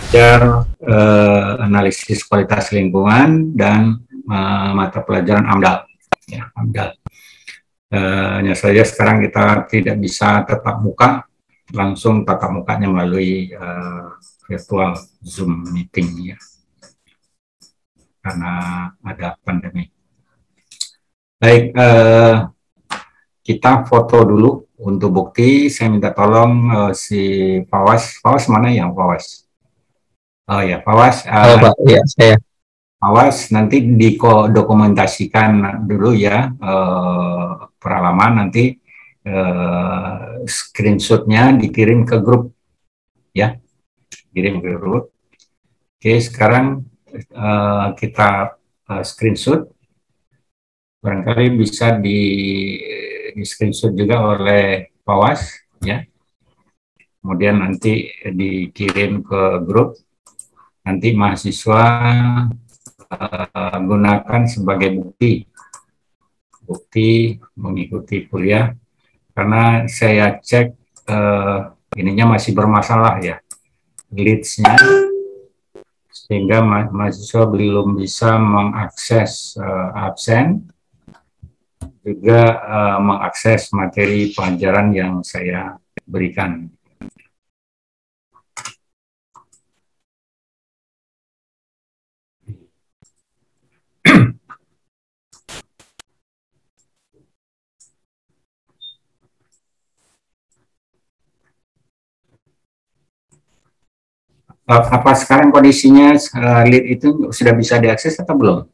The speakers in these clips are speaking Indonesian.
belajar analisis kualitas lingkungan dan mata pelajaran AMDAL. Ya, AMDAL. Hanya saja sekarang kita tidak bisa tatap muka, langsung tatap mukanya melalui virtual Zoom meeting ya, karena ada pandemi. Baik, kita foto dulu untuk bukti. Saya minta tolong si Fawas. Fawas mana ya, Fawas? Oh ya, Fawas. Pak, ya saya. Fawas nanti didokumentasikan dulu ya peralaman, nanti screenshotnya dikirim ke grup ya, kirim ke grup. Oke, sekarang kita screenshot. Barangkali bisa di screenshot juga oleh Fawas ya. Kemudian nanti dikirim ke grup. Nanti mahasiswa gunakan sebagai bukti mengikuti kuliah. Karena saya cek ininya masih bermasalah ya, leads-nya, sehingga mahasiswa belum bisa mengakses absen, juga mengakses materi pelajaran yang saya berikan. Apa sekarang kondisinya lead itu sudah bisa diakses atau belum?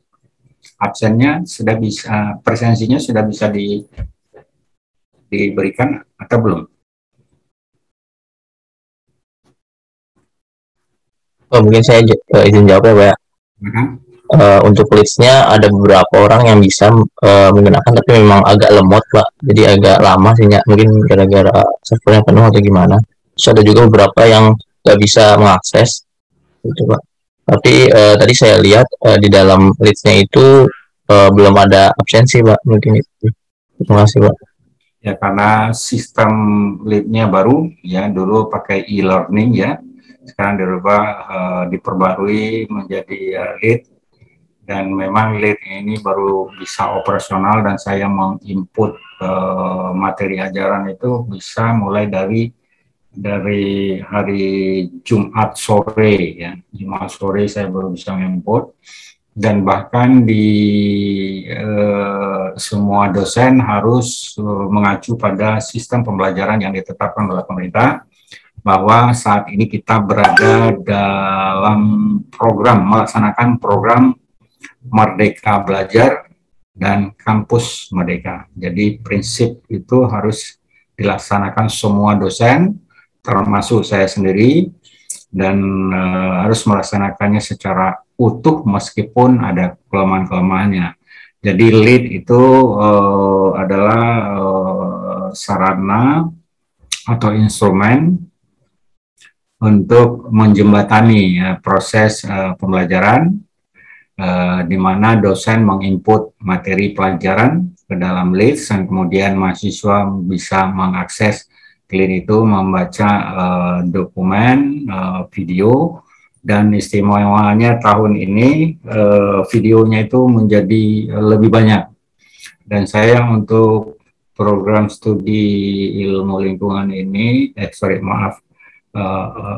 Absennya sudah bisa, presensinya sudah bisa diberikan atau belum? Oh, mungkin saya izin jawab ya, Pak. Untuk listnya ada beberapa orang yang bisa menggunakan, tapi memang agak lemot, Pak. Jadi agak lama sih, mungkin gara-gara servernya penuh atau gimana. Terus ada juga beberapa yang nggak bisa mengakses, gitu, Pak. Tapi tadi saya lihat di dalam listnya itu belum ada absensi, Pak. Mungkin itu. Terima kasih, Pak. Ya, karena sistem lead-nya baru ya, dulu pakai e-learning ya, sekarang dirubah diperbarui menjadi lead, dan memang lead ini baru bisa operasional, dan saya menginput materi ajaran itu bisa mulai dari hari Jumat sore ya, Jumat sore saya baru bisa menginput. Dan bahkan di semua dosen harus mengacu pada sistem pembelajaran yang ditetapkan oleh pemerintah, bahwa saat ini kita berada dalam melaksanakan program Merdeka Belajar dan Kampus Merdeka. Jadi prinsip itu harus dilaksanakan semua dosen, termasuk saya sendiri, dan harus melaksanakannya secara utuh meskipun ada kelemahan-kelemahannya. Jadi lead itu adalah sarana atau instrumen untuk menjembatani proses pembelajaran, di mana dosen menginput materi pelajaran ke dalam lead, dan kemudian mahasiswa bisa mengakses lead itu, membaca dokumen, video, dan istimewanya tahun ini videonya itu menjadi lebih banyak. Dan saya untuk program studi ilmu lingkungan ini,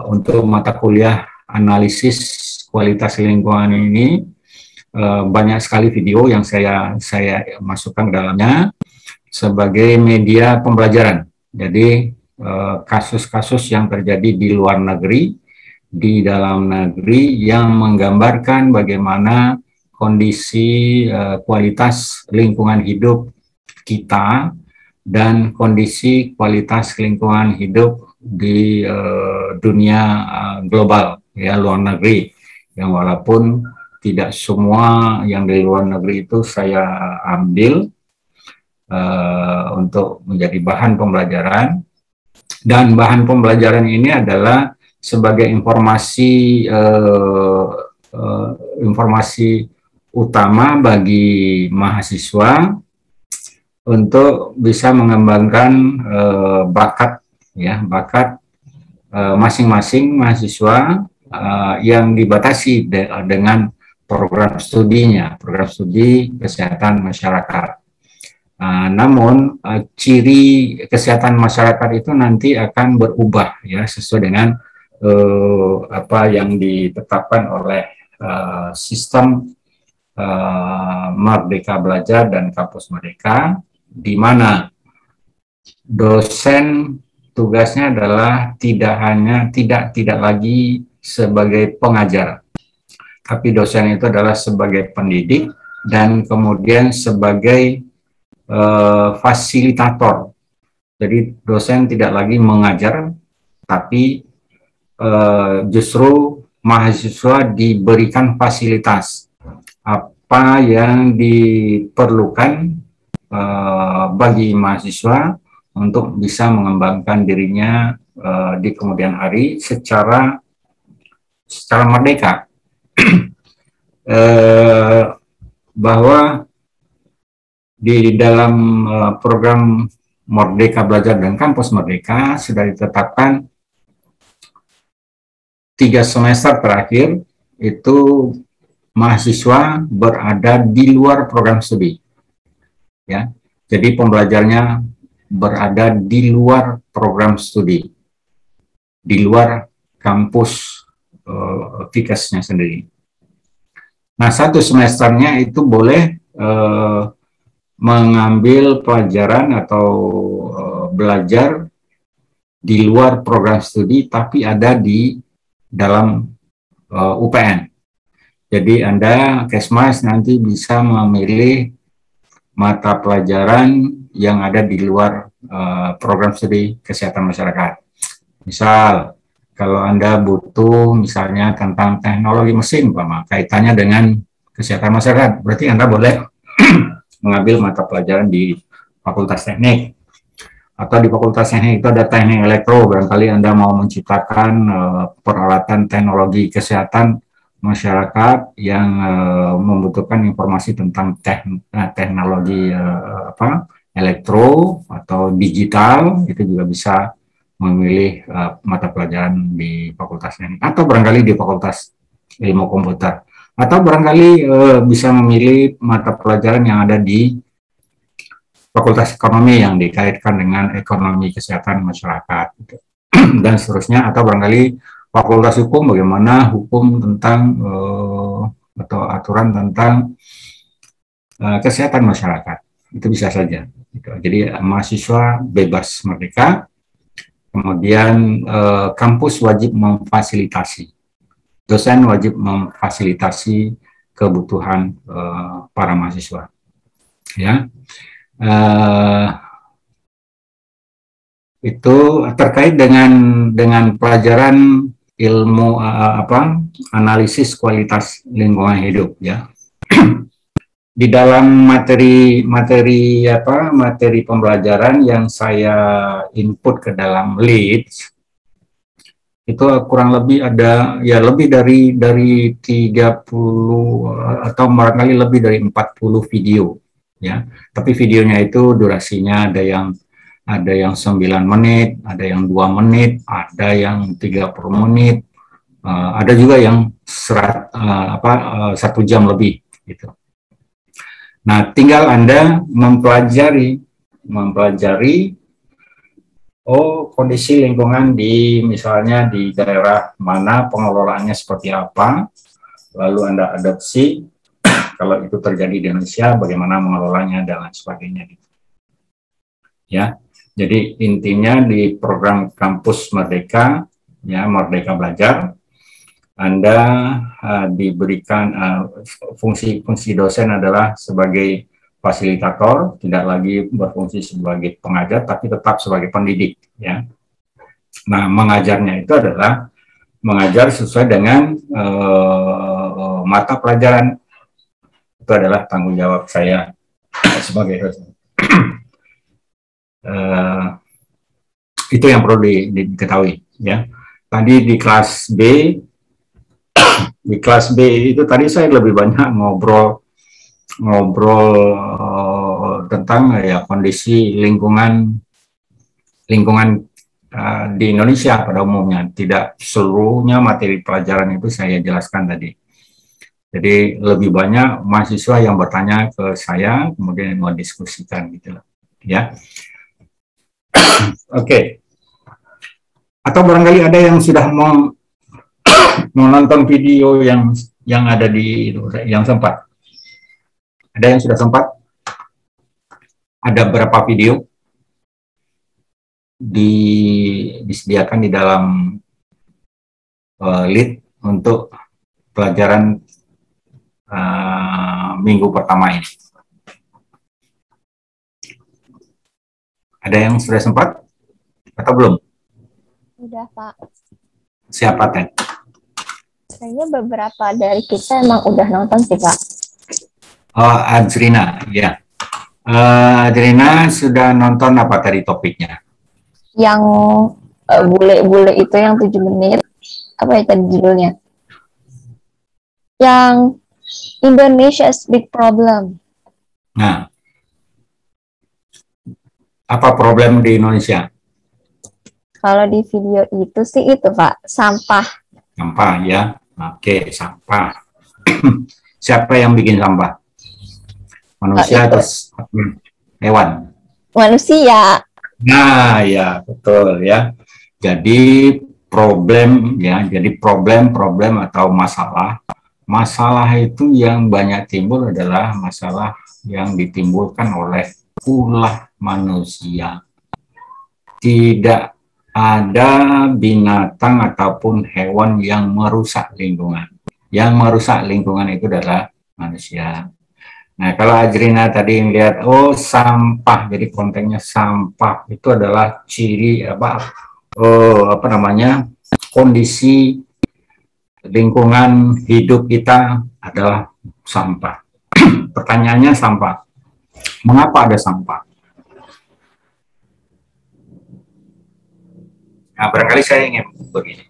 untuk mata kuliah analisis kualitas lingkungan ini, banyak sekali video yang saya masukkan ke dalamnya sebagai media pembelajaran. Jadi kasus-kasus yang terjadi di luar negeri, di dalam negeri, yang menggambarkan bagaimana kondisi kualitas lingkungan hidup kita dan kondisi kualitas lingkungan hidup di dunia global ya, luar negeri, yang walaupun tidak semua yang di luar negeri itu saya ambil untuk menjadi bahan pembelajaran, dan bahan pembelajaran ini adalah sebagai informasi utama bagi mahasiswa untuk bisa mengembangkan bakat masing-masing mahasiswa yang dibatasi dengan program studinya, program studi kesehatan masyarakat. Namun ciri kesehatan masyarakat itu nanti akan berubah ya sesuai dengan apa yang ditetapkan oleh sistem Merdeka Belajar dan Kampus Merdeka, di mana dosen tugasnya adalah tidak lagi sebagai pengajar, tapi dosen itu adalah sebagai pendidik dan kemudian sebagai fasilitator. Jadi dosen tidak lagi mengajar, tapi justru mahasiswa diberikan fasilitas apa yang diperlukan bagi mahasiswa untuk bisa mengembangkan dirinya di kemudian hari secara merdeka. Bahwa di dalam program Merdeka Belajar dan Kampus Merdeka sudah ditetapkan 3 semester terakhir itu mahasiswa berada di luar program studi, ya. Jadi pembelajarnya berada di luar program studi, di luar kampus FIKES-nya sendiri. Nah, 1 semesternya itu boleh mengambil pelajaran atau belajar di luar program studi, tapi ada di dalam UPN. Jadi Anda Kesmas nanti bisa memilih mata pelajaran yang ada di luar program studi kesehatan masyarakat. Misal, kalau Anda butuh misalnya tentang teknologi mesin, kaitannya dengan kesehatan masyarakat, berarti Anda boleh mengambil mata pelajaran di Fakultas Teknik. Atau di Fakultas Teknik itu ada teknik elektro, barangkali Anda mau menciptakan peralatan teknologi kesehatan masyarakat yang membutuhkan informasi tentang teknologi elektro atau digital, itu juga bisa memilih mata pelajaran di Fakultas Teknik, atau barangkali di Fakultas Ilmu Komputer, atau barangkali bisa memilih mata pelajaran yang ada di Fakultas Ekonomi yang dikaitkan dengan ekonomi kesehatan masyarakat, dan seterusnya, atau barangkali Fakultas Hukum, bagaimana hukum tentang atau aturan tentang kesehatan masyarakat, itu bisa saja. Jadi mahasiswa bebas merdeka, kemudian kampus wajib memfasilitasi, dosen wajib memfasilitasi kebutuhan para mahasiswa, ya. Itu terkait dengan pelajaran ilmu analisis kualitas lingkungan hidup, ya. Di dalam materi pembelajaran yang saya input ke dalam Leeds itu kurang lebih ada ya lebih dari 30 atau barangkali lebih dari 40 video, ya. Tapi videonya itu durasinya ada yang 9 menit, ada yang 2 menit, ada yang 30 menit, ada juga yang 1 jam lebih gitu. Nah, tinggal Anda mempelajari kondisi lingkungan misalnya di daerah mana, pengelolaannya seperti apa, lalu Anda adopsi kalau itu terjadi di Indonesia, bagaimana mengelolanya dan lain sebagainya. Ya, jadi intinya di program Kampus Merdeka, ya, Merdeka Belajar, Anda diberikan fungsi dosen adalah sebagai fasilitator, tidak lagi berfungsi sebagai pengajar, tapi tetap sebagai pendidik, ya. Nah, mengajarnya itu adalah mengajar sesuai dengan mata pelajaran. Itu adalah tanggung jawab saya sebagai dosen. Itu yang perlu diketahui, ya. Tadi di kelas B itu tadi saya lebih banyak ngobrol tentang ya kondisi lingkungan di Indonesia pada umumnya. Tidak seluruhnya materi pelajaran itu saya jelaskan tadi. Jadi lebih banyak mahasiswa yang bertanya ke saya, kemudian mau diskusikan gitu, ya. Oke. Atau barangkali ada yang sudah mau nonton video yang ada di yang sempat. Ada yang sudah sempat? Ada berapa video disediakan di dalam lead untuk pelajaran minggu pertama ini? Ada yang sudah sempat atau belum? Udah, Pak. Siapa, Teh? Kayaknya beberapa dari kita emang udah nonton sih, Pak. Oh, Adrina, ya. Adrina sudah nonton apa tadi topiknya? Yang bule-bule itu yang 7 menit. Apa ya tadi judulnya? Yang Indonesia's Big Problem. Nah, apa problem di Indonesia? Kalau di video itu sih itu, Pak, sampah. Sampah, ya. Oke, sampah. Siapa yang bikin sampah? Manusia atau hewan? Manusia. Nah, ya, betul ya. Jadi problem atau masalah itu yang banyak timbul adalah masalah yang ditimbulkan oleh ulah manusia. Tidak ada binatang ataupun hewan yang merusak lingkungan. Yang merusak lingkungan itu adalah manusia. Nah, kalau Ajrina tadi melihat, oh sampah, jadi kontennya sampah, itu adalah ciri kondisi lingkungan hidup kita adalah sampah. Pertanyaannya sampah. Mengapa ada sampah? Nah, barangkali saya ingin begini.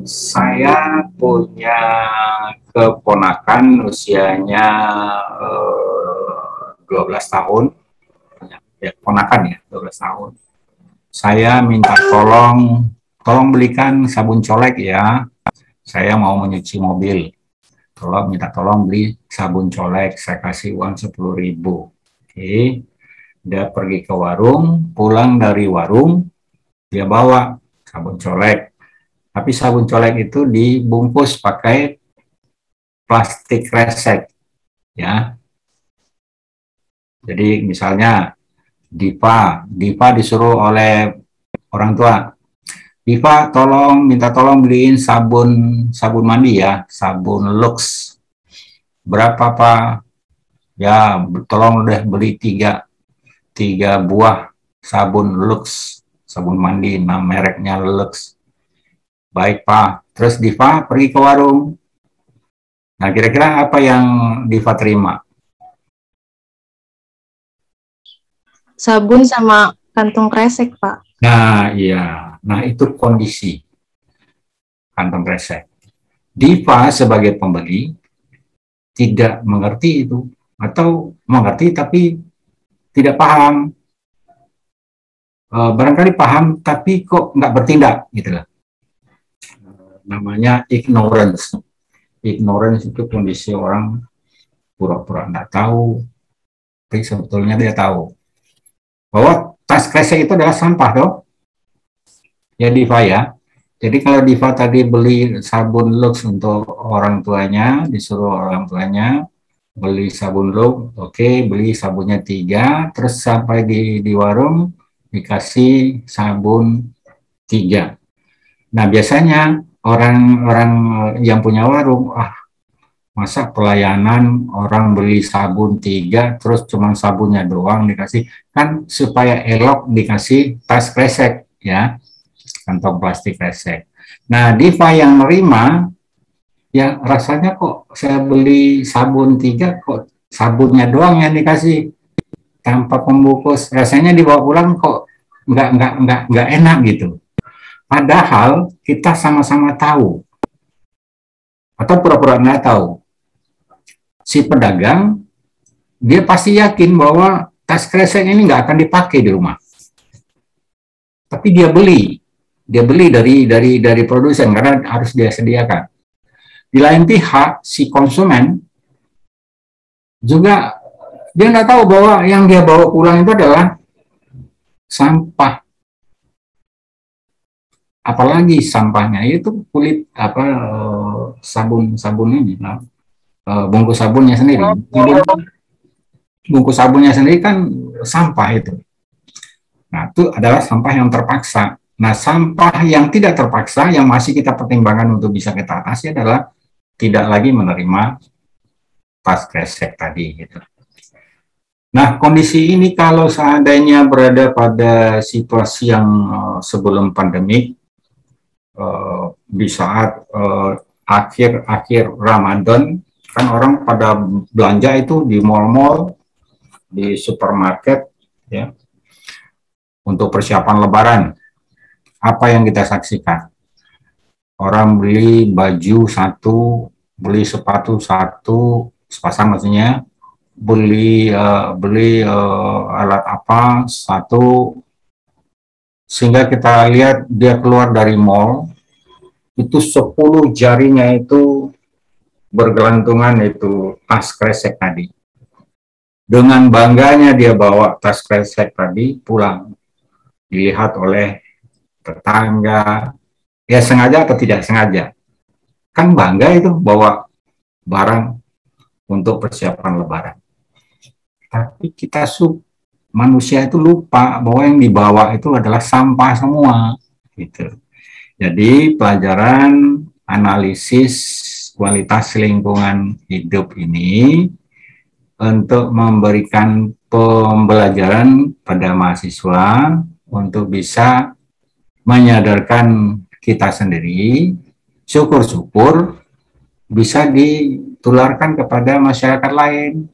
Saya punya keponakan usianya 12 tahun. Ya, keponakan ya, 12 tahun. Saya minta tolong belikan sabun colek ya. Saya mau menyuci mobil. Minta tolong beli sabun colek. Saya kasih uang 10.000. Oke. Dia pergi ke warung, pulang dari warung, dia bawa sabun colek. Tapi sabun colek itu dibungkus pakai plastik kresek, ya. Jadi misalnya Diva disuruh oleh orang tua, Diva minta tolong beliin sabun mandi ya, sabun Lux. Berapa Pak? Ya, tolong udah beli 3 buah sabun Lux, sabun mandi, mereknya Lux. Baik Pak, terus Diva pergi ke warung. Nah, kira-kira apa yang Diva terima? Sabun sama kantong kresek, Pak. Nah, iya. Nah, itu kondisi kantong kresek. Diva sebagai pembeli tidak mengerti itu, atau mengerti tapi tidak paham. Barangkali paham tapi kok nggak bertindak, gitu lah. Namanya ignorance. Ignorance itu kondisi orang pura-pura nggak tahu, tapi sebetulnya dia tahu bahwa tas kresek itu adalah sampah, dong. Ya Diva ya. Jadi kalau Diva tadi beli sabun Lux untuk orang tuanya, disuruh orang tuanya beli sabun Lux, oke, beli sabunnya 3, terus sampai di warung dikasih sabun 3. Nah, biasanya orang-orang yang punya warung, masa pelayanan orang beli sabun 3, terus cuma sabunnya doang dikasih, kan supaya elok dikasih tas kresek, ya, kantong plastik kresek. Nah, Diva yang nerima, ya rasanya kok saya beli sabun 3, kok sabunnya doang yang dikasih, tanpa pembungkus, rasanya dibawa pulang kok nggak enak gitu. Padahal kita sama-sama tahu, atau pura-pura nggak tahu. Si pedagang, dia pasti yakin bahwa tas kresek ini nggak akan dipakai di rumah. tapi dia beli dari produsen karena harus dia sediakan. Di lain pihak, si konsumen juga dia nggak tahu bahwa yang dia bawa pulang itu adalah sampah. Apalagi sampahnya itu kulit sabun ini, bungkus sabunnya sendiri. Bungkus sabunnya sendiri kan sampah itu. Nah, itu adalah sampah yang terpaksa. Nah, sampah yang tidak terpaksa yang masih kita pertimbangkan untuk bisa kita atasi adalah tidak lagi menerima tas kresek tadi gitu. Nah, kondisi ini kalau seandainya berada pada situasi yang sebelum pandemik, di saat akhir Ramadan, kan orang pada belanja itu di mal-mal, di supermarket, ya, untuk persiapan Lebaran. Apa yang kita saksikan? Orang beli baju satu, beli sepatu satu, sepasang maksudnya, beli alat apa satu, sehingga kita lihat dia keluar dari mall itu 10 jarinya itu bergelantungan itu tas kresek tadi. Dengan bangganya dia bawa tas kresek tadi pulang, dilihat oleh tetangga, ya sengaja atau tidak sengaja, kan bangga itu bawa barang untuk persiapan Lebaran. Tapi kita manusia itu lupa bahwa yang dibawa itu adalah sampah semua gitu. Jadi pelajaran analisis kualitas lingkungan hidup ini untuk memberikan pembelajaran pada mahasiswa untuk bisa menyadarkan kita sendiri, syukur-syukur bisa ditularkan kepada masyarakat lain.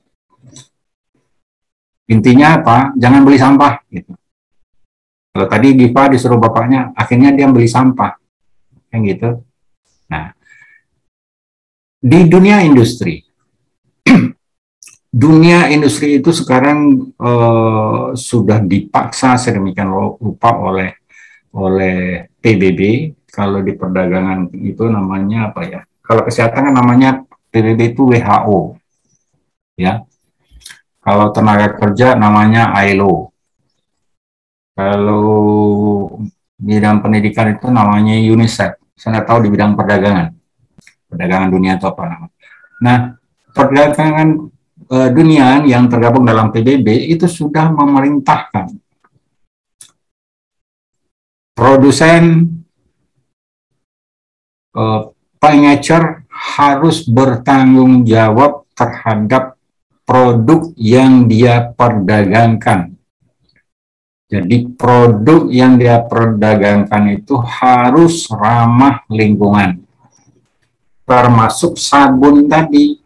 Intinya apa? Jangan beli sampah gitu. Kalau tadi Diva disuruh bapaknya, akhirnya dia beli sampah, kan gitu. Nah, di dunia industri itu sekarang sudah dipaksa sedemikian rupa oleh PBB. Kalau di perdagangan itu namanya apa ya? Kalau kesehatan kan namanya PBB itu WHO, ya. Kalau tenaga kerja namanya ILO. Kalau bidang pendidikan itu namanya UNICEF. Saya tahu di bidang perdagangan dunia itu apa namanya. Nah, perdagangan dunia yang tergabung dalam PBB itu sudah memerintahkan produsen pengecer harus bertanggung jawab terhadap produk yang dia perdagangkan. Jadi produk yang dia perdagangkan itu harus ramah lingkungan. Termasuk sabun tadi.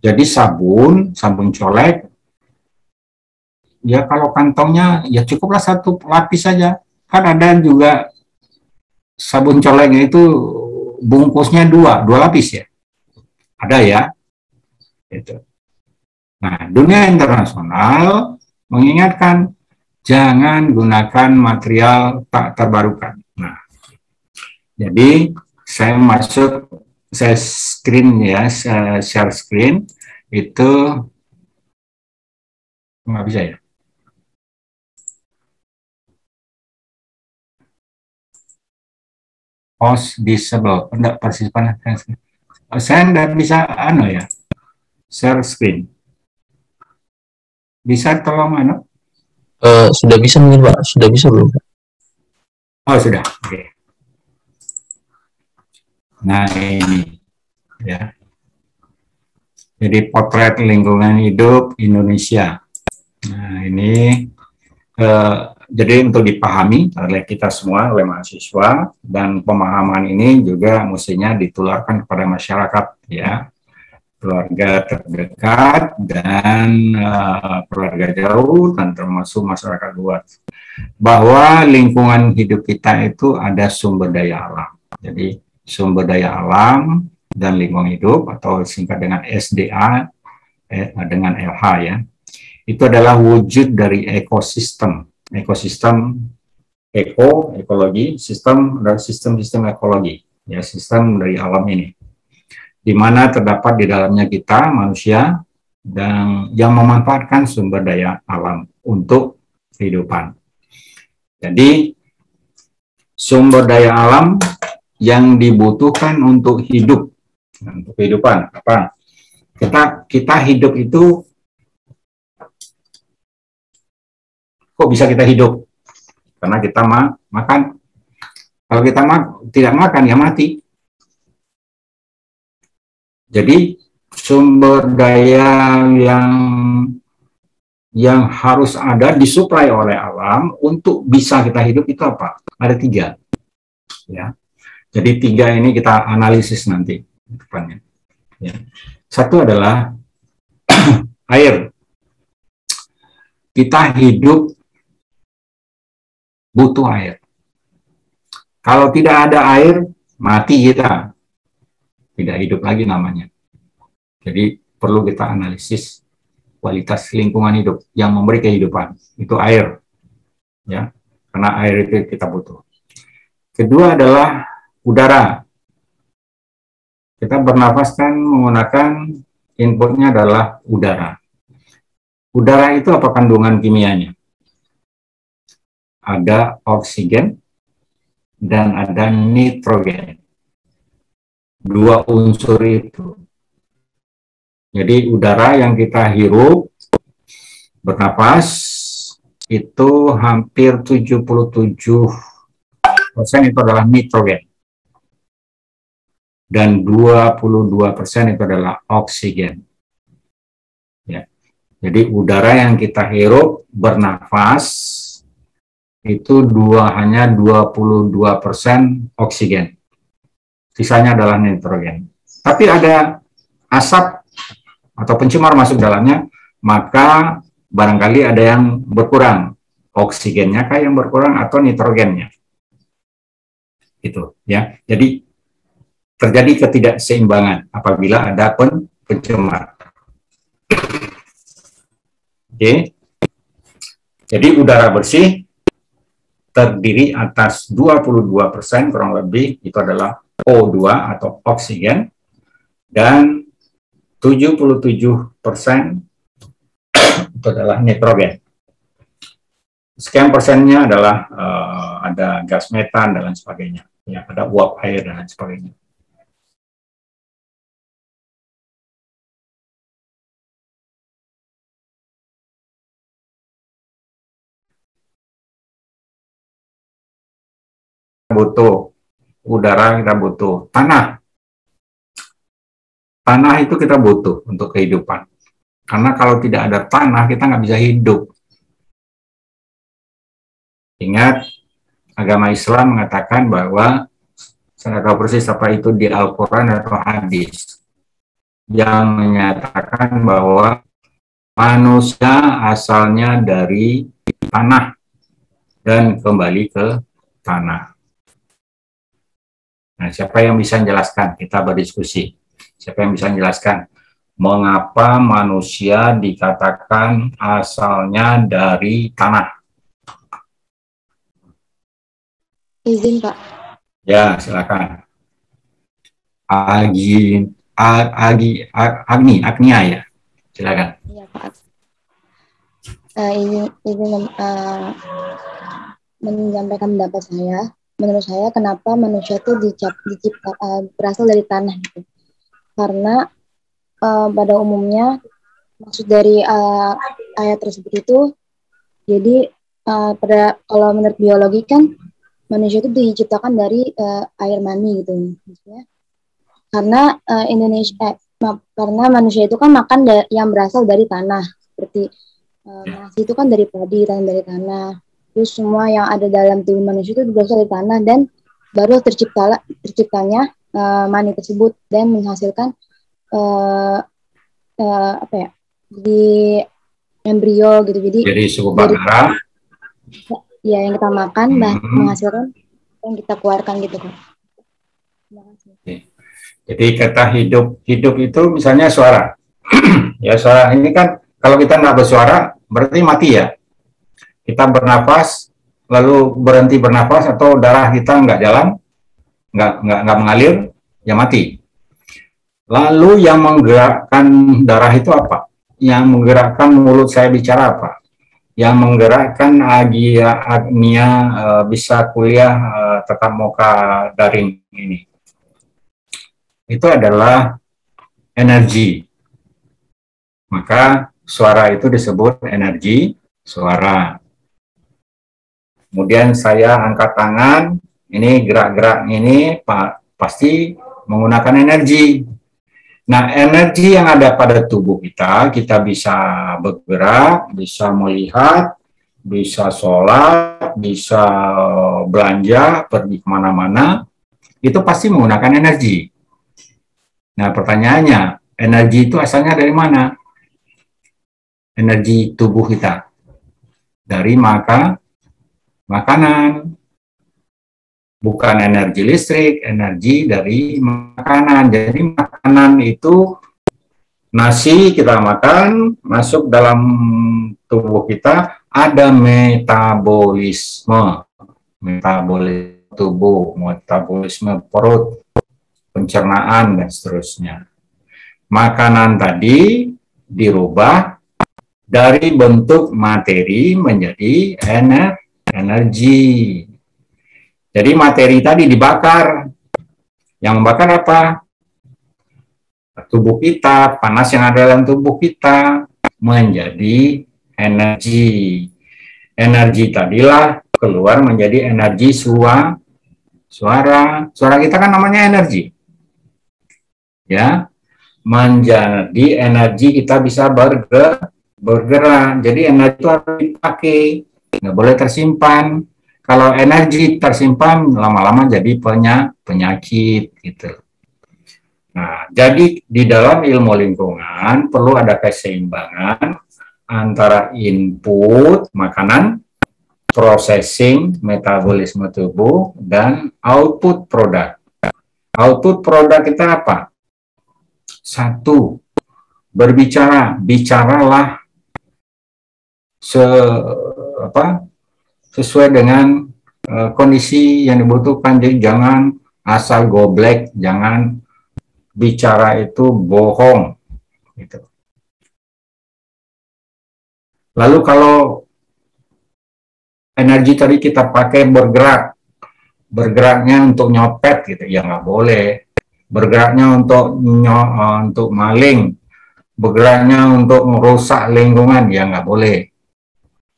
Jadi sabun colek, ya kalau kantongnya ya cukuplah satu lapis saja. Kan ada juga sabun coleknya itu bungkusnya dua lapis ya. Ada ya. Itu. Nah, dunia internasional mengingatkan jangan gunakan material tak terbarukan. Nah, jadi saya screen ya, share screen itu nggak bisa ya. Host disable, enggak partisipan. Saya nggak bisa ya. Share screen. Bisa tolong Sudah bisa mungkin Pak, sudah bisa belum? Oh sudah, oke. Nah ini ya. Jadi potret lingkungan hidup Indonesia. Nah ini jadi untuk dipahami oleh kita semua, oleh mahasiswa, dan pemahaman ini juga mestinya ditularkan kepada masyarakat ya. Keluarga terdekat dan keluarga jauh dan termasuk masyarakat luas, bahwa lingkungan hidup kita itu ada sumber daya alam. Jadi sumber daya alam dan lingkungan hidup atau singkat dengan SDA dengan LH ya, itu adalah wujud dari ekosistem ekosistem ekologi, sistem dan sistem ekologi, ya sistem dari alam ini, di mana terdapat di dalamnya kita manusia dan yang memanfaatkan sumber daya alam untuk kehidupan. Jadi sumber daya alam yang dibutuhkan untuk hidup, untuk kehidupan apa? Kita hidup itu, kok bisa kita hidup? Karena kita makan. Kalau kita tidak makan, ya mati. Jadi sumber daya yang harus ada disuplai oleh alam untuk bisa kita hidup itu apa? Ada 3. Ya. Jadi 3 ini kita analisis nanti depannya. Ya. Satu adalah air. Kita hidup butuh air. Kalau tidak ada air, mati kita. Tidak hidup lagi namanya. Jadi perlu kita analisis kualitas lingkungan hidup yang memberi kehidupan. Itu air. Ya. Karena air itu kita butuh. Kedua adalah udara. Kita bernafas kan menggunakan inputnya adalah udara. Udara itu apa kandungan kimianya? Ada oksigen dan ada nitrogen. 2 unsur itu. Jadi udara yang kita hirup, bernafas, itu hampir 77% itu adalah nitrogen. Dan 22% itu adalah oksigen. Ya. Jadi udara yang kita hirup, bernafas, itu hanya 22% oksigen. Sisanya adalah nitrogen. Tapi ada asap atau pencemar masuk dalamnya, maka barangkali ada yang berkurang. Oksigennya kah yang berkurang atau nitrogennya? Itu ya. Jadi terjadi ketidakseimbangan apabila ada pencemar. Oke. Jadi udara bersih terdiri atas 22% kurang lebih itu adalah O2 atau oksigen, dan 77% itu adalah nitrogen. Sekian persennya adalah ada gas metan dan lain sebagainya, ya, ada uap air dan lain sebagainya. Butuh udara, kita butuh tanah. Tanah itu kita butuh untuk kehidupan. Karena kalau tidak ada tanah, kita nggak bisa hidup. Ingat, agama Islam mengatakan bahwa, saya tahu persis apa itu di Al-Quran atau hadis, yang menyatakan bahwa manusia asalnya dari tanah dan kembali ke tanah. Nah, siapa yang bisa menjelaskan? Kita berdiskusi. Siapa yang bisa menjelaskan mengapa manusia dikatakan asalnya dari tanah? Izin, Pak. Ya, silakan. Agnia ya. Silakan. Iya, Pak. Izin menyampaikan pendapat saya. Menurut saya, kenapa manusia itu berasal dari tanah gitu. Karena pada umumnya maksud dari ayat tersebut itu, jadi kalau menurut biologi kan manusia itu diciptakan dari air mani gitu, maksudnya. Karena karena manusia itu kan makan yang berasal dari tanah, seperti nasi itu kan dari padi, dari tanah. Terus semua yang ada dalam tubuh manusia itu berasal dari tanah, dan baru terciptanya mani tersebut dan menghasilkan di embrio gitu. Jadi sebuah darah ya yang kita makan menghasilkan yang kita keluarkan gitu kan. Jadi kata hidup itu misalnya suara. Ya, suara ini kan kalau kita nggak bersuara berarti mati ya. kita bernafas, lalu berhenti bernafas atau darah kita nggak jalan, nggak mengalir, ya mati. Lalu yang menggerakkan darah itu apa? Yang menggerakkan mulut saya bicara apa? Yang menggerakkan Agnia bisa kuliah tetap muka daring ini. Itu adalah energi. Maka suara itu disebut energi suara. Kemudian saya angkat tangan, ini gerak-gerak ini pasti menggunakan energi. Nah, energi yang ada pada tubuh kita bisa bergerak, bisa melihat, bisa sholat, bisa belanja, pergi kemana-mana, itu pasti menggunakan energi. Nah, pertanyaannya, energi itu asalnya dari mana? Energi tubuh kita. Dari makanan. Bukan energi listrik, energi dari makanan. Jadi makanan itu nasi kita makan, masuk dalam tubuh kita, ada metabolisme. Metabolisme tubuh, metabolisme perut, pencernaan, dan seterusnya. Makanan tadi dirubah dari bentuk materi menjadi energi. Jadi materi tadi dibakar. Yang membakar apa? Tubuh kita, panas yang ada dalam tubuh kita menjadi energi. Energi tadilah keluar menjadi energi suara. Suara kita kan namanya energi. Ya. Menjadi energi kita bisa bergerak. Jadi energi itu harus dipakai. Nggak boleh tersimpan. Kalau energi tersimpan, lama-lama jadi penyakit gitu. Nah, jadi di dalam ilmu lingkungan perlu ada keseimbangan antara input makanan, processing, metabolisme tubuh, dan output produk. Output produk kita apa? Satu, berbicara, bicaralah sesuai dengan kondisi yang dibutuhkan. Jadi jangan asal goblek, jangan bicara itu bohong gitu. Lalu kalau energi tadi kita pakai bergeraknya untuk nyopet gitu, ya nggak boleh. Bergeraknya untuk maling, bergeraknya untuk merusak lingkungan, ya nggak boleh.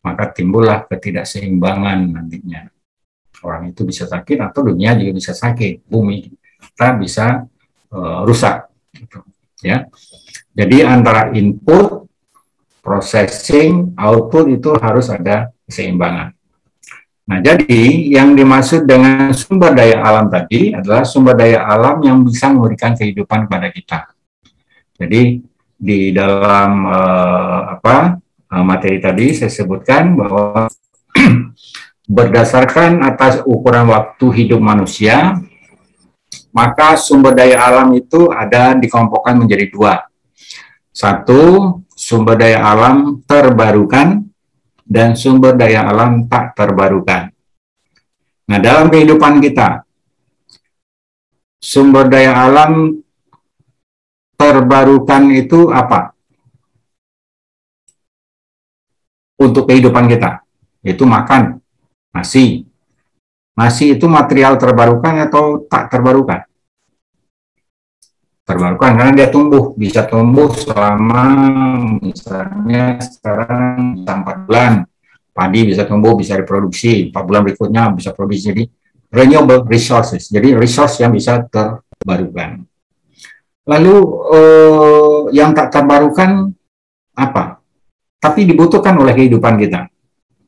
Maka timbullah ketidakseimbangan nantinya. Orang itu bisa sakit atau dunia juga bisa sakit. Bumi kita bisa rusak. Gitu, ya. Jadi antara input, processing, output itu harus ada keseimbangan. Nah, jadi yang dimaksud dengan sumber daya alam tadi adalah sumber daya alam yang bisa memberikan kehidupan kepada kita. Jadi di dalam materi tadi saya sebutkan bahwa berdasarkan atas ukuran waktu hidup manusia, maka sumber daya alam itu ada dikelompokkan menjadi dua. Satu, sumber daya alam terbarukan dan sumber daya alam tak terbarukan. Nah, dalam kehidupan kita, sumber daya alam terbarukan itu apa? Untuk kehidupan kita, yaitu makan, nasi. Nasi itu material terbarukan atau tak terbarukan? Terbarukan karena dia bisa tumbuh selama misalnya sekarang 4 bulan. Padi bisa tumbuh, bisa reproduksi, 4 bulan berikutnya bisa produksi. Jadi renewable resources, jadi resource yang bisa terbarukan. Lalu yang tak terbarukan apa? Tapi dibutuhkan oleh kehidupan kita.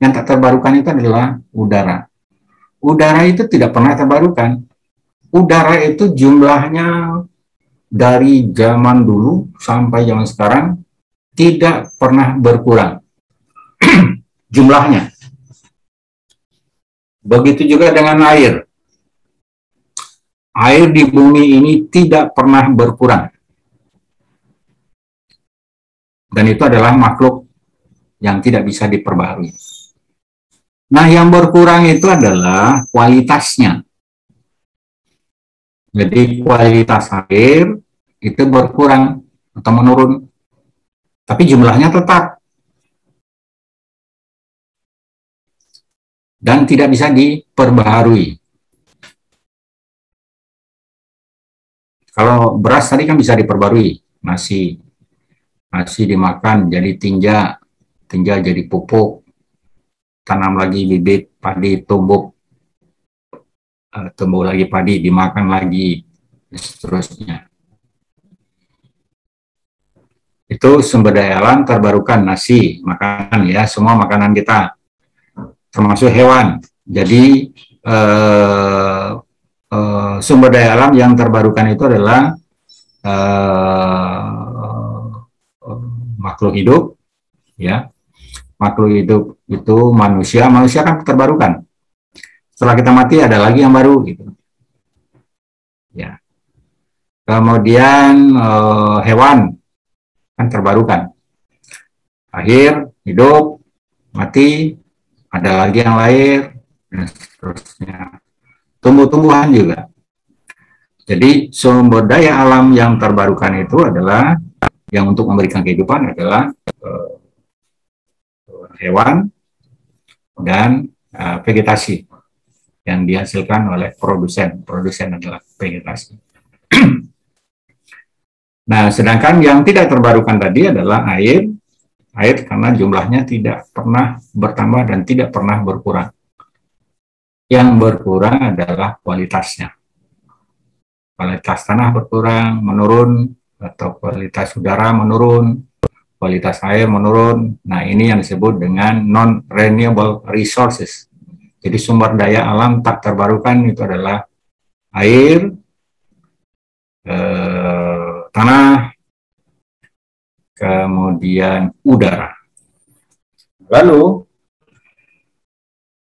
Yang tak terbarukan itu adalah udara. Udara itu tidak pernah terbarukan. Udara itu jumlahnya dari zaman dulu sampai zaman sekarang tidak pernah berkurang. Jumlahnya. Begitu juga dengan air. Air di bumi ini tidak pernah berkurang. Dan itu adalah makhluk yang tidak bisa diperbaharui. Nah, yang berkurang itu adalah kualitasnya. Jadi kualitas air itu berkurang atau menurun, tapi jumlahnya tetap dan tidak bisa diperbaharui. Kalau beras tadi kan bisa diperbarui, nasi dimakan jadi tinja jadi pupuk, tanam lagi bibit padi, tumbuh lagi padi, dimakan lagi, seterusnya. Itu sumber daya alam terbarukan, nasi, makanan ya, semua makanan kita, termasuk hewan. Jadi sumber daya alam yang terbarukan itu adalah makhluk hidup, ya. Makhluk hidup itu manusia kan terbarukan. Setelah kita mati ada lagi yang baru, gitu. Ya. Kemudian hewan kan terbarukan. Lahir, hidup, mati, ada lagi yang lahir, dan seterusnya. Tumbuh-tumbuhan juga. Jadi sumber daya alam yang terbarukan itu adalah yang untuk memberikan kehidupan adalah hewan dan vegetasi yang dihasilkan oleh produsen. Produsen adalah vegetasi. Nah, sedangkan yang tidak terbarukan tadi adalah air karena jumlahnya tidak pernah bertambah dan tidak pernah berkurang. Yang berkurang adalah kualitasnya. Kualitas tanah berkurang, menurun, atau kualitas udara menurun, kualitas air menurun. Nah, ini yang disebut dengan non-renewable resources. Jadi sumber daya alam tak terbarukan itu adalah air, tanah, kemudian udara. Lalu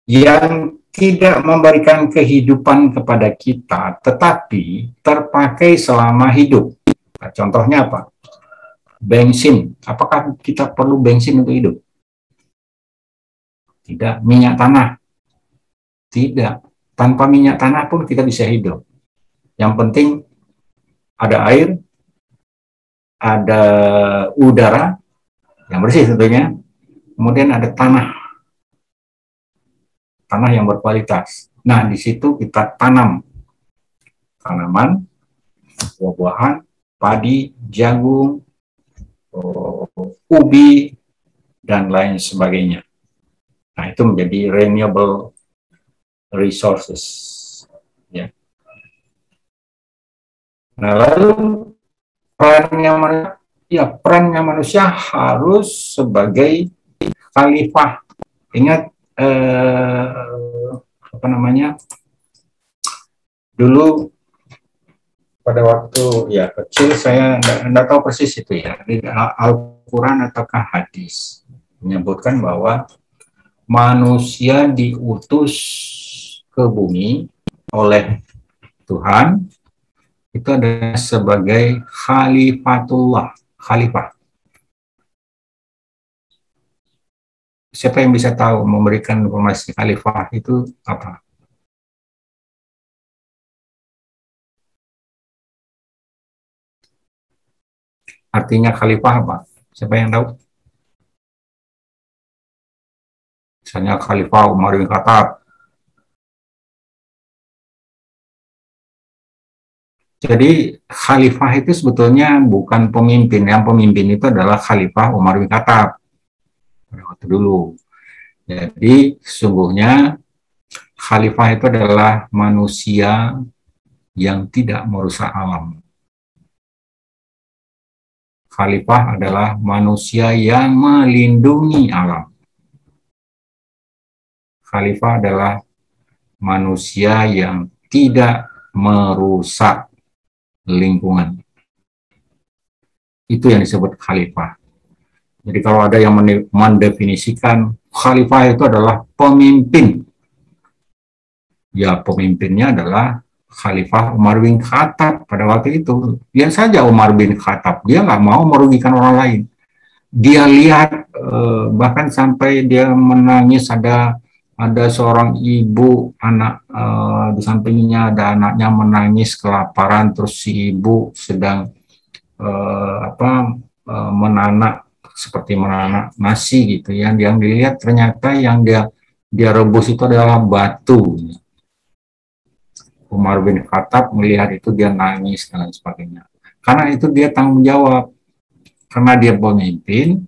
yang tidak memberikan kehidupan kepada kita, tetapi terpakai selama hidup. Nah, contohnya apa? Bensin. Apakah kita perlu bensin untuk hidup? Tidak. Minyak tanah. Tidak. Tanpa minyak tanah pun kita bisa hidup. Yang penting ada air, ada udara yang bersih tentunya, kemudian ada tanah yang berkualitas. Nah, di situ kita tanam tanaman, buah-buahan, padi, jagung, ubi, dan lain sebagainya. Nah, itu menjadi renewable resources. Ya. Nah, lalu perannya manusia harus sebagai khalifah. Ingat dulu pada waktu ya kecil saya enggak tahu persis itu ya, di Al-Quran ataukah hadis menyebutkan bahwa manusia diutus ke bumi oleh Tuhan itu adalah sebagai khalifatullah, khalifah. Siapa yang bisa tahu memberikan informasi khalifah itu apa? Artinya khalifah apa? Siapa yang tahu? Misalnya Khalifah Umar bin Khattab. Jadi khalifah itu sebetulnya bukan pemimpin. Yang pemimpin itu adalah Khalifah Umar bin Khattab pada waktu dulu. Jadi sesungguhnya khalifah itu adalah manusia yang tidak merusak alam. Khalifah adalah manusia yang melindungi alam. Khalifah adalah manusia yang tidak merusak lingkungan. Itu yang disebut khalifah. Jadi kalau ada yang mendefinisikan khalifah itu adalah pemimpin, ya pemimpinnya adalah Khalifah Umar bin Khattab pada waktu itu. Dia saja Umar bin Khattab, dia nggak mau merugikan orang lain. Dia lihat bahkan sampai dia menangis, ada ada seorang ibu, anak di sampingnya ada anaknya menangis kelaparan, terus si ibu sedang menanak, seperti menanak nasi gitu ya. Yang dilihat ternyata yang dia rebus itu adalah batu. Umar bin Khattab melihat itu, dia nangis dan lain sebagainya. Karena itu dia tanggung jawab, karena dia pemimpin,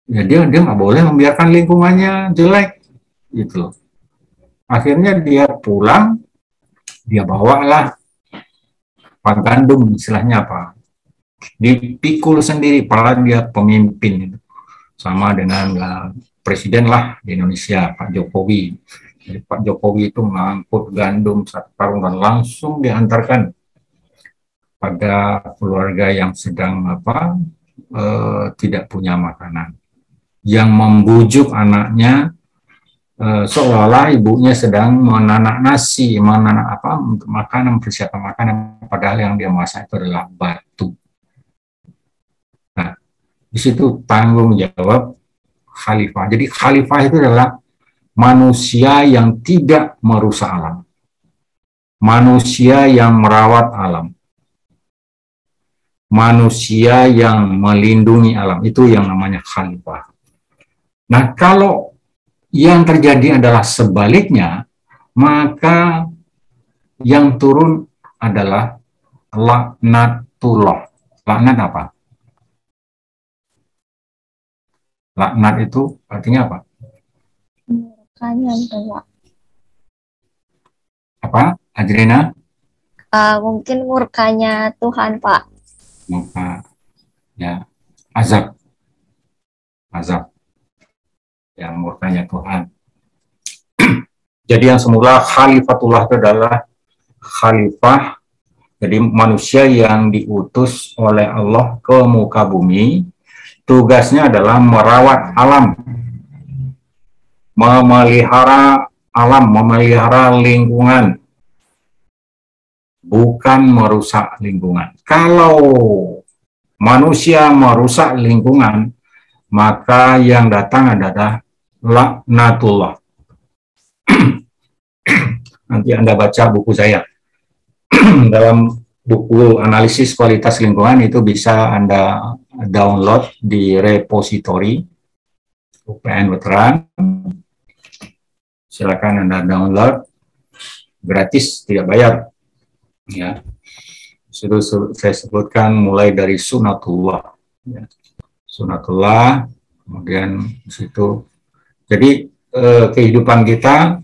ya dia nggak boleh membiarkan lingkungannya jelek gitu. Akhirnya dia pulang, dia bawalah pak gandum, istilahnya apa, dipikul sendiri, padahal dia pemimpin, sama dengan presiden lah di Indonesia, Pak Jokowi. Jadi Pak Jokowi itu mengangkut gandum 1 karung dan langsung diantarkan pada keluarga yang sedang tidak punya makanan. Yang membujuk anaknya seolah-olah ibunya sedang menanak nasi, menanak untuk makanan, persiapan makanan, padahal yang dia masak itu adalah batu. Nah, di situ tanggung jawab khalifah. Jadi khalifah itu adalah manusia yang tidak merusak alam, manusia yang merawat alam, manusia yang melindungi alam, itu yang namanya khalifah. Nah, kalau yang terjadi adalah sebaliknya, maka yang turun adalah laknatullah. Laknat apa? Laknat itu artinya apa? Apa, Adrena? Mungkin murkanya Tuhan, Pak. Maka ya azab, yang murkanya Tuhan. Jadi yang semula khalifatullah itu adalah khalifah, jadi manusia yang diutus oleh Allah ke muka bumi, tugasnya adalah merawat alam, memelihara alam, memelihara lingkungan, bukan merusak lingkungan. Kalau manusia merusak lingkungan, maka yang datang adalah laknatullah. Nanti Anda baca buku saya. Dalam buku analisis kualitas lingkungan itu bisa Anda download di repositori UPN Veteran. Silakan Anda download gratis, tidak bayar. Ya, itu saya sebutkan mulai dari sunatullah, ya. Sunatullah, kemudian di situ. Jadi kehidupan kita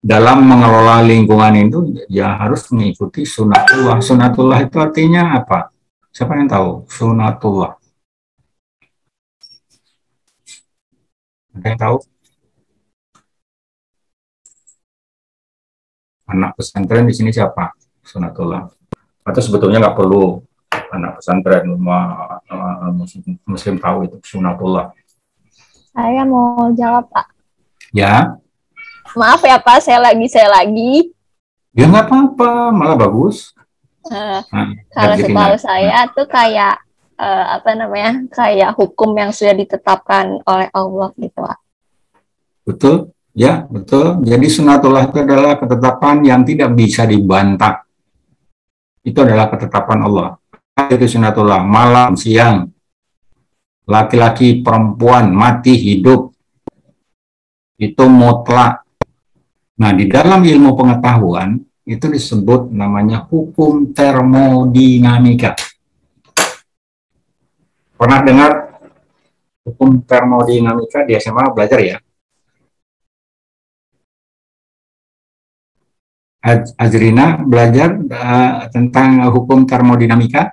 dalam mengelola lingkungan itu ya harus mengikuti sunatullah. Sunatullah itu artinya apa? Siapa yang tahu sunatullah? Ada yang tahu? Anak pesantren di sini siapa? Sunatullah. Atau sebetulnya nggak perlu anak pesantren, muslim tahu itu sunatullah. Saya mau jawab, Pak. Ya. Maaf ya, Pak, saya lagi. Ya nggak apa-apa, malah bagus. Kalau setahu saya tuh kayak kayak hukum yang sudah ditetapkan oleh Allah gitu, Pak. Betul. Ya, betul. Jadi sunatullah itu adalah ketetapan yang tidak bisa dibantah. Itu adalah ketetapan Allah. Itu sunatullah, malam, siang, laki-laki, perempuan, mati, hidup. Itu mutlak. Nah, di dalam ilmu pengetahuan, itu disebut namanya hukum termodinamika. Pernah dengar hukum termodinamika di SMA belajar ya? Azrina belajar tentang hukum termodinamika?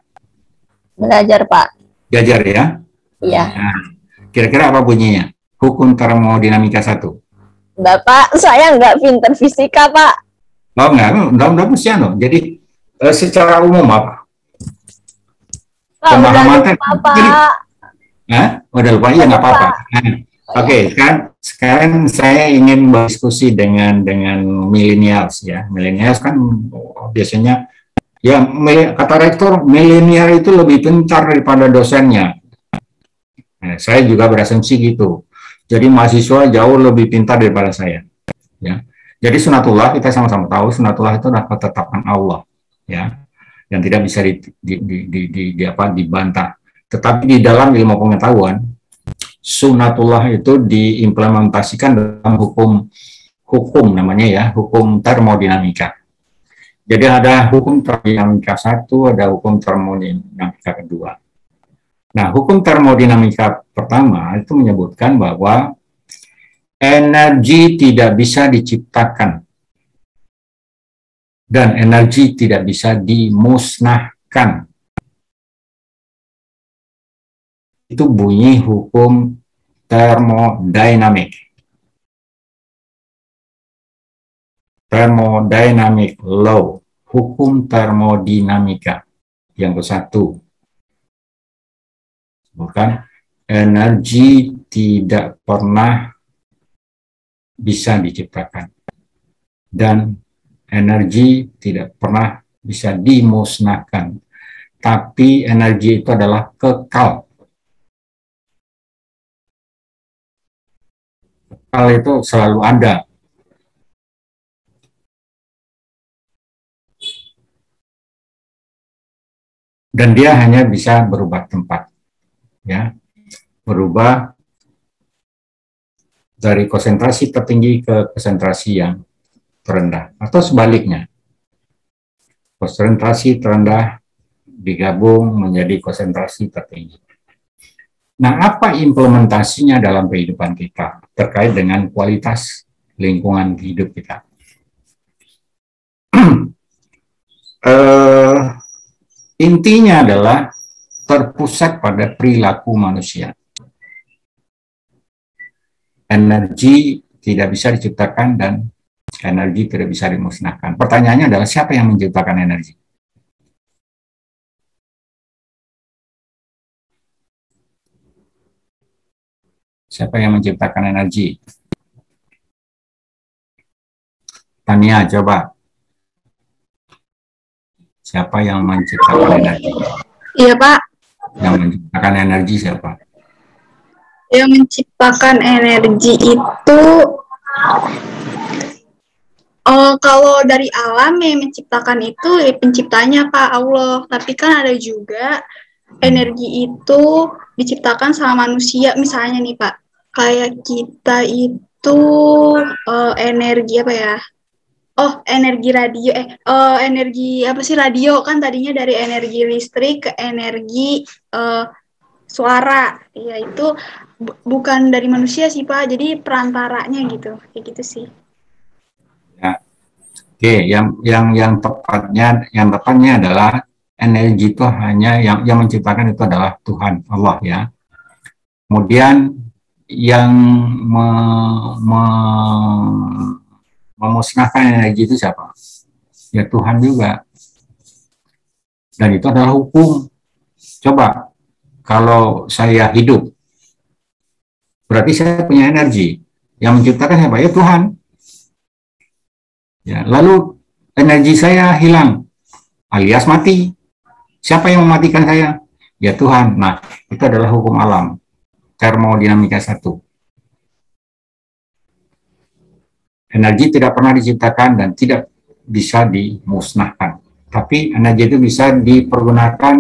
Belajar, Pak. Belajar ya? Iya. Nah, kira-kira apa bunyinya? Hukum termodinamika 1. Bapak, saya nggak pinter fisika, Pak. Oh, enggak mesti anu. Jadi secara umum apa? Pemahaman Pak. Udah lupa, ya nggak apa-apa. Oke, kan sekarang saya ingin berdiskusi dengan millennials ya. Millennials kan biasanya ya, kata rektor, milenial itu lebih pintar daripada dosennya. Nah, saya juga berasumsi gitu. Jadi mahasiswa jauh lebih pintar daripada saya. Ya. Jadi sunatullah, kita sama-sama tahu sunatullah itu adalah ketetapan Allah, ya, yang tidak bisa dibantah. Tetapi di dalam ilmu pengetahuan, sunatullah itu diimplementasikan dalam hukum namanya ya, hukum termodinamika. Jadi ada hukum termodinamika 1, ada hukum termodinamika 2. Nah, hukum termodinamika pertama itu menyebutkan bahwa energi tidak bisa diciptakan dan energi tidak bisa dimusnahkan. Itu bunyi hukum termodinamik. Thermodynamic law, hukum termodinamika yang ke-1. Bukan, energi tidak pernah bisa diciptakan dan energi tidak pernah bisa dimusnahkan, tapi energi itu adalah kekal. Kekal itu selalu ada. Dan dia hanya bisa berubah tempat, ya, berubah dari konsentrasi tertinggi ke konsentrasi yang terendah, atau sebaliknya, konsentrasi terendah digabung menjadi konsentrasi tertinggi. Nah, apa implementasinya dalam kehidupan kita terkait dengan kualitas lingkungan hidup kita? Intinya adalah terpusat pada perilaku manusia. Energi tidak bisa diciptakan dan energi tidak bisa dimusnahkan. Pertanyaannya adalah siapa yang menciptakan energi? Siapa yang menciptakan energi? Tania, coba. Siapa yang menciptakan energi? Iya, Pak. Yang menciptakan energi siapa? Yang menciptakan energi itu kalau dari alam yang menciptakan itu penciptanya Pak Allah. Tapi kan ada juga energi itu diciptakan sama manusia. Misalnya nih Pak, kayak kita itu energi apa ya? Oh, energi radio, energi apa sih radio kan tadinya dari energi listrik ke energi suara, ya itu bukan dari manusia sih Pak, jadi perantaranya gitu, kayak gitu sih. Ya, oke, yang tepatnya adalah energi itu hanya yang menciptakan itu adalah Tuhan Allah ya. Kemudian yang memusnahkan energi itu siapa? Ya Tuhan juga. Dan itu adalah hukum. Coba, kalau saya hidup, berarti saya punya energi. Yang menciptakan siapa? Ya Tuhan. Ya, lalu energi saya hilang, alias mati. Siapa yang mematikan saya? Ya Tuhan. Nah, itu adalah hukum alam. Termodinamika 1. Energi tidak pernah diciptakan dan tidak bisa dimusnahkan. Tapi energi itu bisa dipergunakan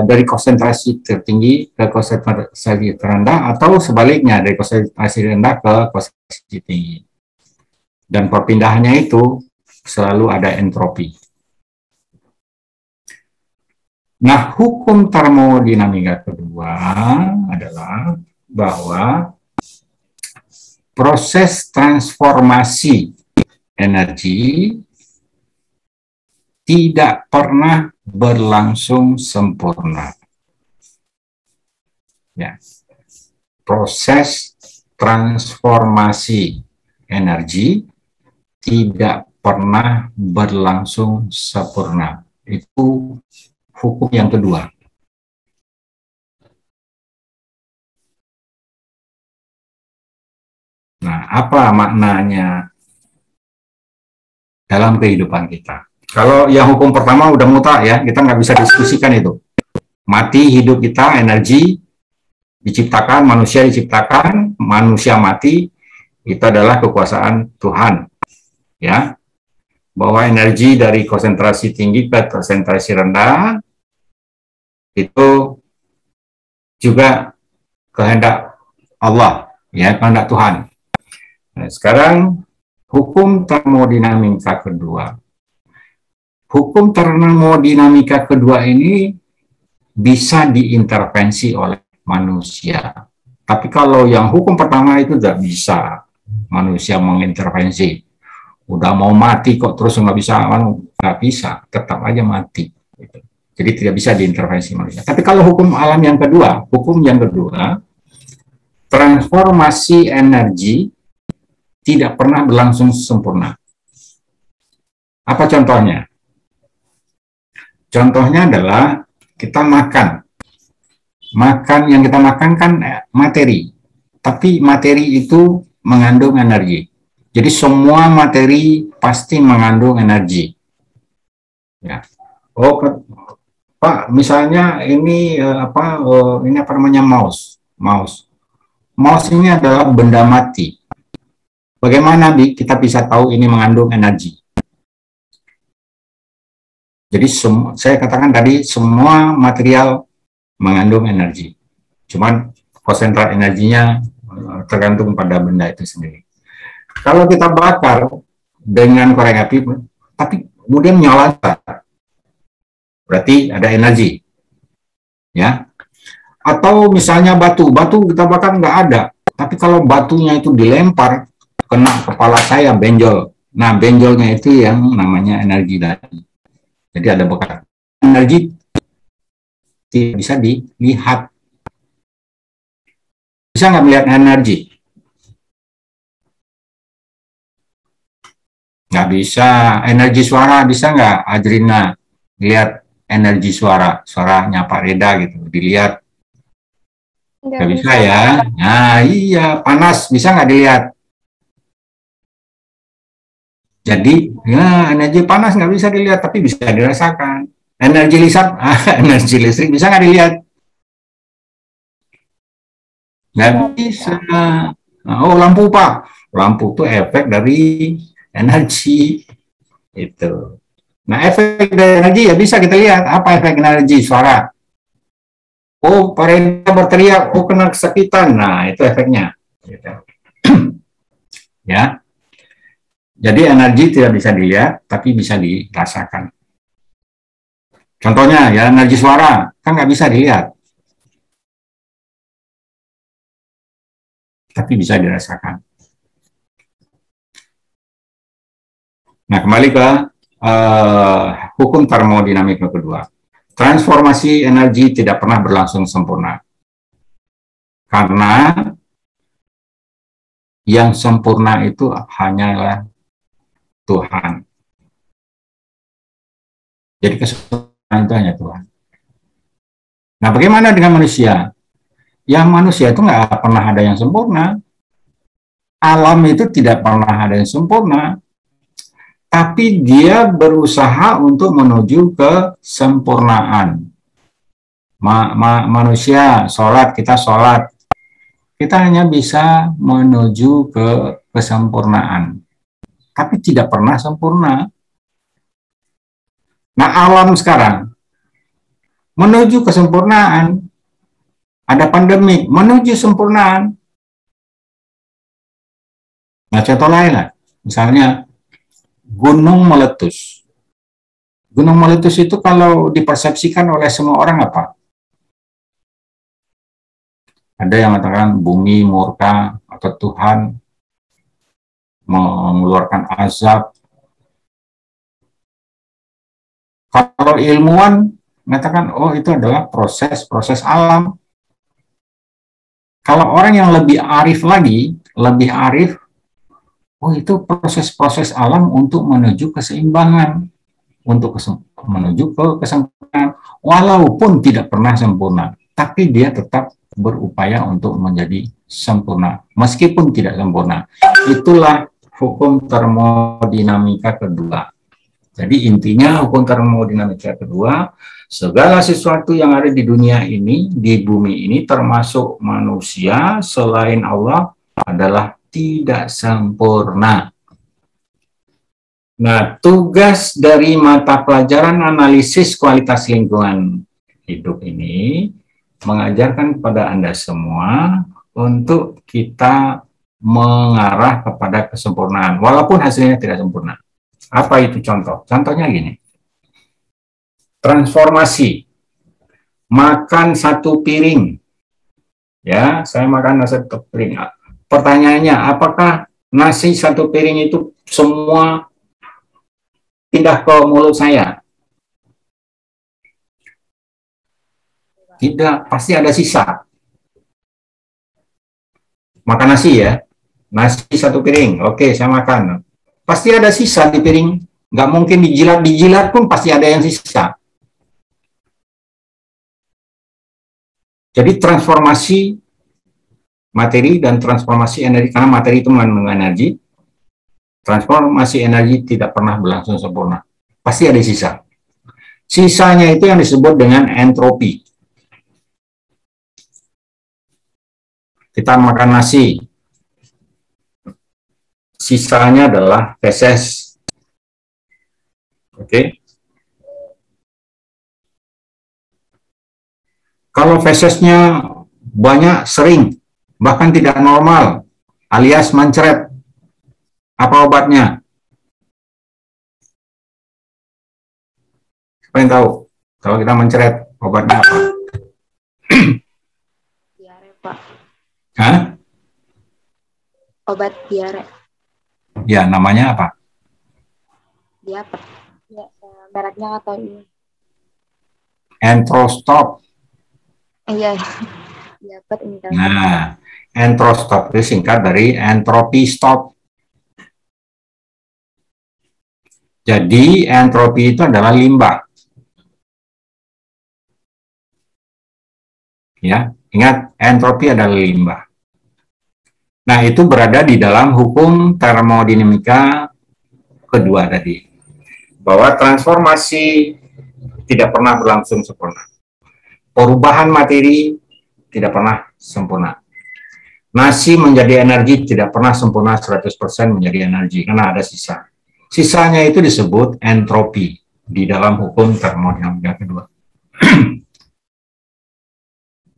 dari konsentrasi tertinggi ke konsentrasi terendah atau sebaliknya dari konsentrasi rendah ke konsentrasi tinggi. Dan perpindahannya itu selalu ada entropi. Nah, hukum termodinamika kedua adalah bahwa proses transformasi energi tidak pernah berlangsung sempurna. Ya. Proses transformasi energi tidak pernah berlangsung sempurna. Itu hukum yang kedua. Nah, apa maknanya dalam kehidupan kita? Kalau yang hukum pertama udah mutlak ya, kita nggak bisa diskusikan itu. Mati hidup kita, energi diciptakan, manusia mati, itu adalah kekuasaan Tuhan. Ya, bahwa energi dari konsentrasi tinggi ke konsentrasi rendah itu juga kehendak Allah, ya, kehendak Tuhan. Nah, sekarang hukum termodinamika kedua. Hukum termodinamika kedua ini bisa diintervensi oleh manusia. Tapi kalau yang hukum pertama itu tidak bisa manusia mengintervensi. Udah mau mati kok terus nggak bisa, tetap aja mati. Jadi tidak bisa diintervensi manusia. Tapi kalau hukum alam yang kedua, transformasi energi tidak pernah berlangsung sempurna. Apa contohnya? Contohnya adalah kita makan. Yang kita makan kan materi. Tapi materi itu mengandung energi. Jadi semua materi pasti mengandung energi. Ya. Oh, Pak, misalnya ini ini apa namanya mouse. Mouse ini adalah benda mati. Bagaimana kita bisa tahu ini mengandung energi? Jadi saya katakan tadi semua material mengandung energi. Cuman konsentrat energinya tergantung pada benda itu sendiri. Kalau kita bakar dengan korek api, tapi kemudian nyala, berarti ada energi, ya. Atau misalnya batu kita bakar nggak ada, tapi kalau batunya itu dilempar kena kepala saya benjol. Nah, benjolnya itu yang namanya energi tadi. Jadi ada bekas energi tidak bisa dilihat. Bisa nggak melihat energi? Nggak bisa. Energi suara bisa nggak, Adrina? Lihat energi suaranya Pak Reda gitu, dilihat. Nggak bisa ya. Nah iya, panas bisa nggak dilihat? Jadi ya, energi panas nggak bisa dilihat, tapi bisa dirasakan. Energi listrik bisa nggak dilihat? Nggak bisa. Oh, lampu Pak, lampu itu efek dari energi itu. Nah, efek dari energi ya bisa kita lihat. Apa efek energi? Suara. Oh, Pak Reda berteriak, oh kena kesakitan. Nah, itu efeknya. Ya. Jadi energi tidak bisa dilihat, tapi bisa dirasakan. Contohnya ya energi suara, kan nggak bisa dilihat. Tapi bisa dirasakan. Nah, kembali ke hukum termodinamika kedua. Transformasi energi tidak pernah berlangsung sempurna. Karena yang sempurna itu hanyalah Tuhan. Jadi kesempurnaan itu hanya Tuhan. Nah, bagaimana dengan manusia? Yang manusia itu nggak pernah ada yang sempurna. Alam itu tidak pernah ada yang sempurna. Tapi dia berusaha untuk menuju kesempurnaan. Manusia sholat, kita sholat. Kita hanya bisa menuju ke kesempurnaan. Tapi tidak pernah sempurna. Nah, alam sekarang menuju kesempurnaan. Ada pandemi, menuju sempurnaan. Nah, contoh lain lah. Misalnya, gunung meletus. Gunung meletus itu kalau dipersepsikan oleh semua orang apa? Ada yang mengatakan bumi murka atau Tuhan mengeluarkan azab. Kalau ilmuwan mengatakan, oh itu adalah proses alam. Kalau orang yang lebih arif lagi, oh itu proses-proses alam untuk menuju keseimbangan, untuk menuju ke kesempurnaan. Walaupun tidak pernah sempurna, tapi dia tetap berupaya untuk menjadi sempurna, meskipun tidak sempurna. Itulah hukum termodinamika kedua. Jadi intinya hukum termodinamika kedua, Segala sesuatu yang ada di dunia ini, di bumi ini, termasuk manusia, selain Allah, adalah tidak sempurna. Nah, tugas dari mata pelajaran analisis kualitas lingkungan hidup ini mengajarkan kepada Anda semua untuk kita mengarah kepada kesempurnaan, walaupun hasilnya tidak sempurna. Apa itu contoh? Contohnya gini, transformasi, makan satu piring. Ya, saya makan nasi satu piring. Pertanyaannya, apakah nasi satu piring itu semua pindah ke mulut saya? Tidak, pasti ada sisa. Makan nasi ya, nasi satu piring, oke saya makan. Pasti ada sisa di piring, nggak mungkin dijilat pun pasti ada yang sisa. Jadi transformasi materi dan transformasi energi, karena materi itu mengandung energi, transformasi energi tidak pernah berlangsung sempurna. Pasti ada sisa. Sisanya itu yang disebut dengan entropi. Kita makan nasi, sisanya adalah feses. Oke. Kalau fesesnya banyak, sering, bahkan tidak normal, alias mencret, apa obatnya? Siapa yang tahu? Kalau kita mencret, obatnya apa? Diare, Pak. Hah? Obat diare. Ya, namanya apa? Diapet. Ya, mereknya atau ini? Entrostop. Iya, diapet ini kan. Nah, entrostop itu singkat dari entropi stop. Jadi, entropi itu adalah limbah. Ya, ingat, entropi adalah limbah. Nah, itu berada di dalam hukum termodinamika kedua tadi. Bahwa transformasi tidak pernah berlangsung sempurna. Perubahan materi tidak pernah sempurna. Nasi menjadi energi tidak pernah sempurna 100% menjadi energi, karena ada sisa. Sisanya itu disebut entropi di dalam hukum termodinamika kedua.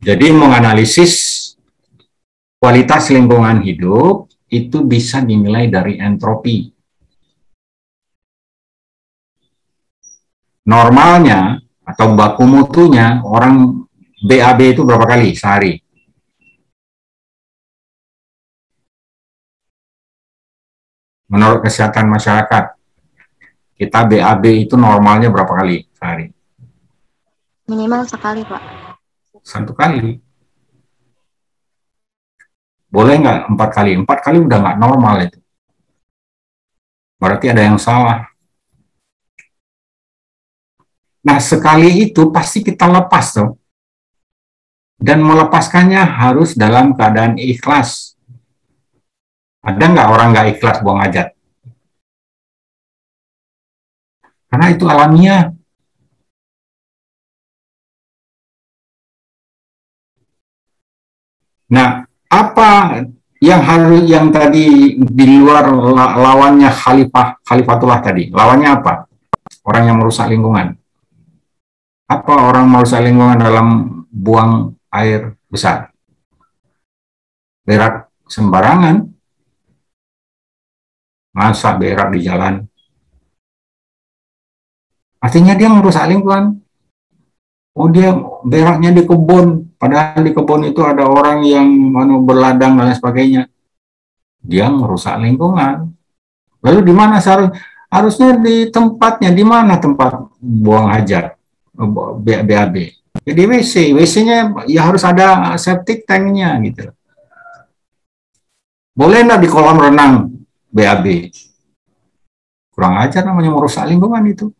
Jadi menganalisis kualitas lingkungan hidup itu bisa dinilai dari entropi. Normalnya atau baku mutunya orang BAB itu berapa kali sehari? Menurut kesehatan masyarakat, kita BAB itu normalnya berapa kali sehari? Minimal sekali, Pak. 1 kali. Boleh nggak 4 kali? 4 kali udah nggak normal itu. Berarti ada yang salah. Nah, sekali itu pasti kita lepas tuh. Dan melepaskannya harus dalam keadaan ikhlas. Ada nggak orang nggak ikhlas buang hajat? Karena itu alamiah. Nah, apa yang tadi di luar lawannya khalifatullah tadi? Lawannya apa? Orang yang merusak lingkungan. Apa orang merusak lingkungan dalam buang air besar? Berak sembarangan. Masa berak di jalan? Artinya dia merusak lingkungan. Oh, dia beraknya di kebun, padahal di kebun itu ada orang yang berladang dan lain sebagainya. Dia merusak lingkungan. Lalu di mana harusnya di tempatnya, di mana tempat buang hajat, BAB? Jadi WC-nya ya harus ada septic tanknya gitu. Boleh nggak di kolam renang BAB? Kurang ajar, namanya merusak lingkungan itu.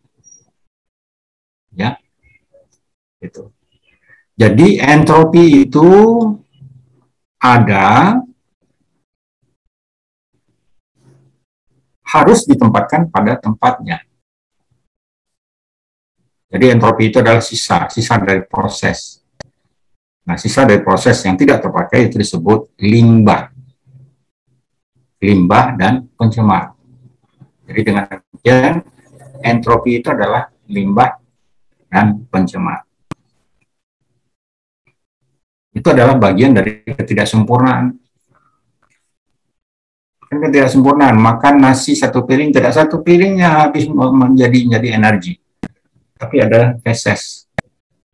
Ya. Gitu. Jadi entropi itu ada, harus ditempatkan pada tempatnya. Jadi entropi itu adalah sisa dari proses. Nah, sisa dari proses yang tidak terpakai itu disebut limbah. Limbah dan pencemar. Jadi dengan demikian, entropi itu adalah limbah dan pencemar. Itu adalah bagian dari ketidaksempurnaan. Kan ketidaksempurnaan, makan nasi satu piring, tidak satu piringnya habis menjadi energi. Tapi ada feses.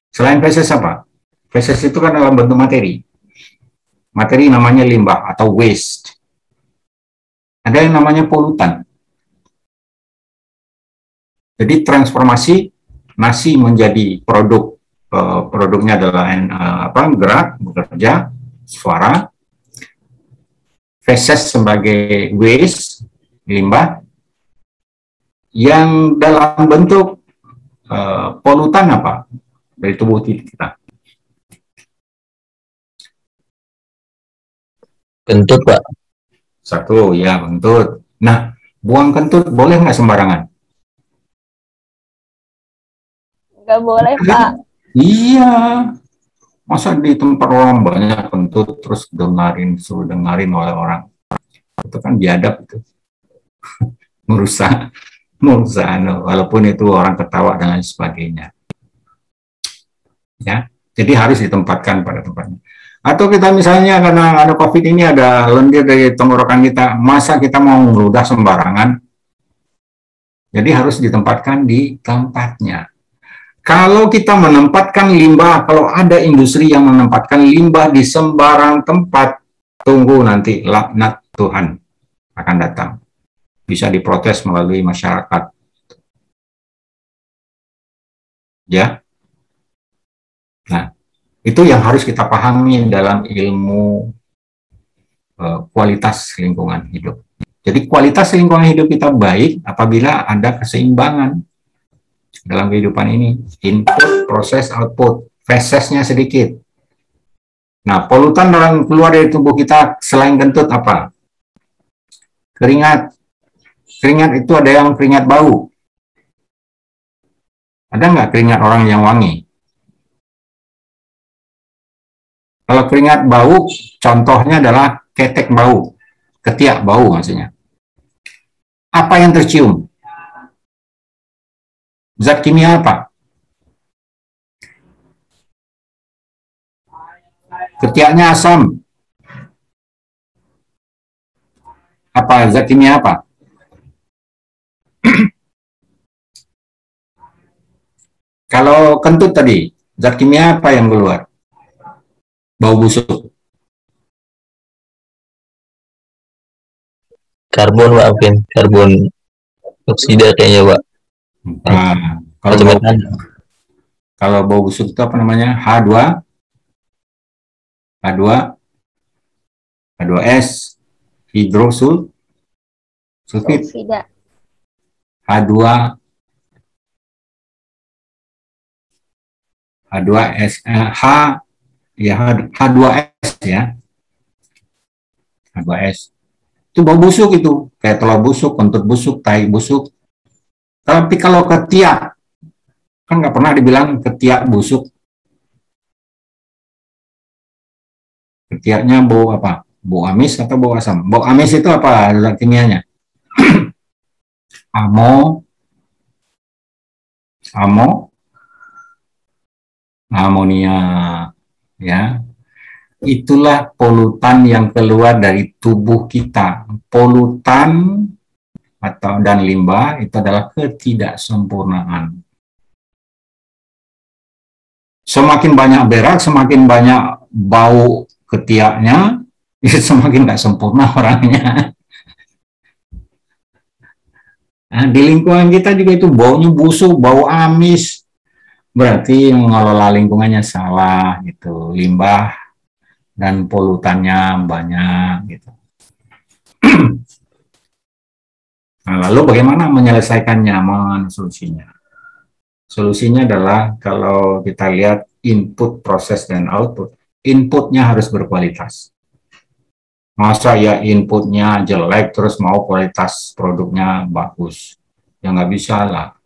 Selain feses apa? Feses itu kan dalam bentuk materi. Materi namanya limbah atau waste. Ada yang namanya polutan. Jadi transformasi nasi menjadi produk, produknya adalah gerak, bekerja, suara. Feses sebagai waste, limbah, yang dalam bentuk polutan apa dari tubuh kita? Kentut, Pak. Satu, ya kentut. Nah, buang kentut boleh nggak sembarangan? Nggak boleh, Pak. Iya. Masa di tempat orang banyak kentut terus suruh dengerin oleh orang. Itu kan biadab itu. merusak, walaupun itu orang ketawa dan lain sebagainya. Ya, jadi harus ditempatkan pada tempatnya. Atau kita misalnya karena ada COVID ini ada lendir dari tenggorokan kita, masa kita mau ngeludah sembarangan? Jadi harus ditempatkan di tempatnya. Kalau kita menempatkan limbah, kalau ada industri yang menempatkan limbah di sembarang tempat, tunggu nanti laknat Tuhan akan datang. Bisa diprotes melalui masyarakat. Ya. Nah, itu yang harus kita pahami dalam ilmu kualitas lingkungan hidup. Jadi kualitas lingkungan hidup kita baik apabila ada keseimbangan dalam kehidupan ini, input, proses, output, fesesnya sedikit. Nah, polutan dalam keluar dari tubuh kita selain kentut apa? Keringat. Keringat itu ada yang keringat bau. Ada nggak keringat orang yang wangi? Kalau keringat bau, contohnya adalah ketek bau, ketiak bau maksudnya. Apa yang tercium? Zat kimia apa? Ketiaknya asam. Apa zat kimia apa? Kalau kentut tadi, zat kimia apa yang keluar? Bau busuk. Karbon, Pak, mungkin. Karbon oksida kayaknya, Pak. Nah, kalau bau busuk itu apa namanya? H2, H2S, hidrosul, sulfit, H2, H2S, H2S ya, H2S. Itu bau busuk itu, kayak telur busuk, kentut busuk, tai busuk. Tapi kalau ketiak, kan nggak pernah dibilang ketiak busuk. Ketiaknya bau apa? Bau amis atau bau asam? Bau amis itu apa zat kimianya? Amonia, ya. Itulah polutan yang keluar dari tubuh kita. Polutan dan limbah itu adalah ketidaksempurnaan. Semakin banyak berak, semakin banyak bau ketiaknya, semakin nggak sempurna orangnya. Nah, di lingkungan kita juga itu baunya busuk, bau amis, berarti mengelola lingkungannya salah gitu. Limbah dan polutannya banyak gitu. Nah, lalu bagaimana menyelesaikannya, solusinya? Solusinya adalah kalau kita lihat input, proses, dan output. Inputnya harus berkualitas. Masa ya inputnya jelek terus mau kualitas produknya bagus? Ya nggak bisa lah.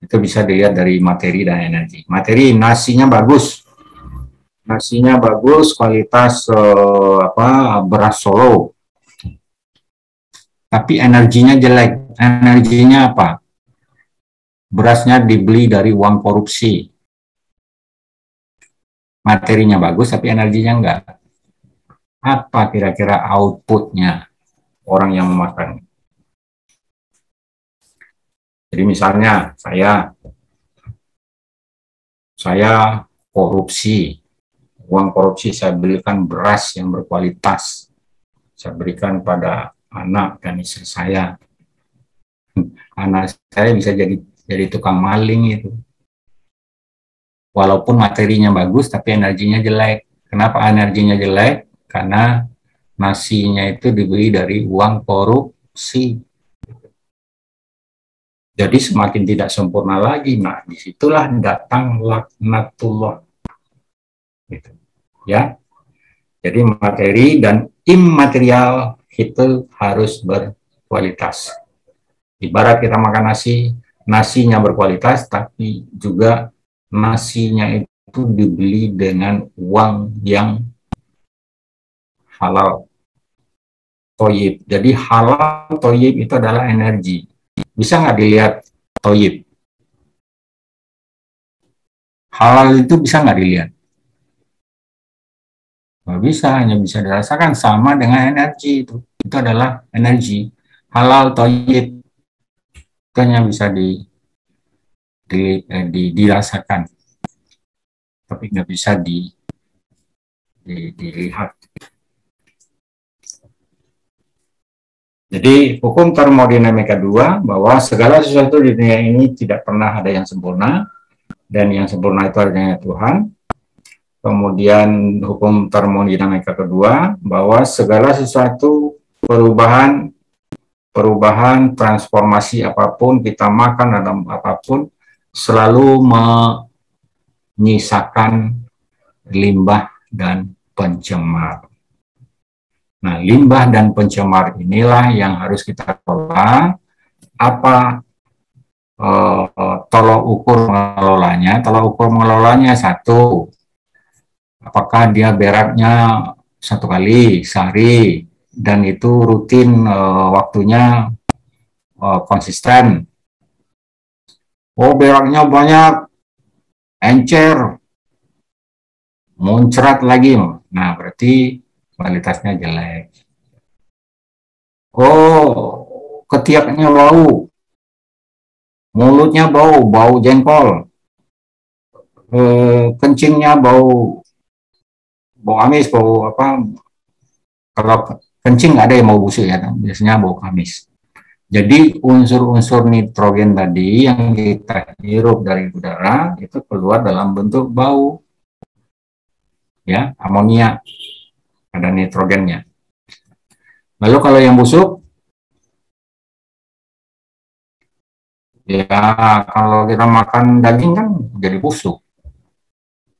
Itu bisa dilihat dari materi dan energi. Materi, nasinya bagus, kualitas beras Solo, tapi energinya jelek. Energinya apa? Berasnya dibeli dari uang korupsi. Materinya bagus tapi energinya enggak. Apa kira-kira outputnya orang yang memakan? Jadi misalnya saya korupsi, uang korupsi, saya belikan beras yang berkualitas, saya berikan pada anak dan istri saya. Anak saya bisa jadi tukang maling itu. Walaupun materinya bagus, tapi energinya jelek. Kenapa energinya jelek? Karena nasinya itu dibeli dari uang korupsi. Jadi semakin tidak sempurna lagi. Nah, disitulah datang laknatullah. Gitu. Ya. Jadi materi dan imaterial itu harus berkualitas. Ibarat kita makan nasi, nasinya berkualitas, tapi juga nasinya itu dibeli dengan uang yang halal, toyib. Jadi halal, toyib itu adalah energi. Bisa nggak dilihat toyib? Halal itu bisa nggak dilihat? Nggak bisa, hanya bisa dirasakan. Sama dengan energi itu. Itu adalah energi. Halal, toyib, itu hanya bisa dirasakan, tapi nggak bisa dilihat. Jadi hukum termodinamika 2 bahwa segala sesuatu di dunia ini tidak pernah ada yang sempurna, dan yang sempurna itu adanya Tuhan. Kemudian hukum termodinamika kedua bahwa segala sesuatu perubahan, transformasi apapun, kita makan atau apapun, selalu menyisakan limbah dan pencemar. Nah, limbah dan pencemar inilah yang harus kita kelola. Apa tolok ukur mengelolanya? Tolok ukur mengelolanya satu, apakah dia beraknya 1 kali sehari, dan itu rutin waktunya konsisten. Oh, beraknya banyak, encer, muncrat lagi. Nah, berarti kualitasnya jelek. Oh, ketiaknya bau, mulutnya bau jengkol, kencingnya bau amis, bau apa? Kalau kencing nggak ada yang bau busuk ya, biasanya bau amis. Jadi unsur-unsur nitrogen tadi yang kita hirup dari udara itu keluar dalam bentuk bau, ya, amonia. Ada nitrogennya. Lalu kalau yang busuk, ya kalau kita makan daging kan jadi busuk.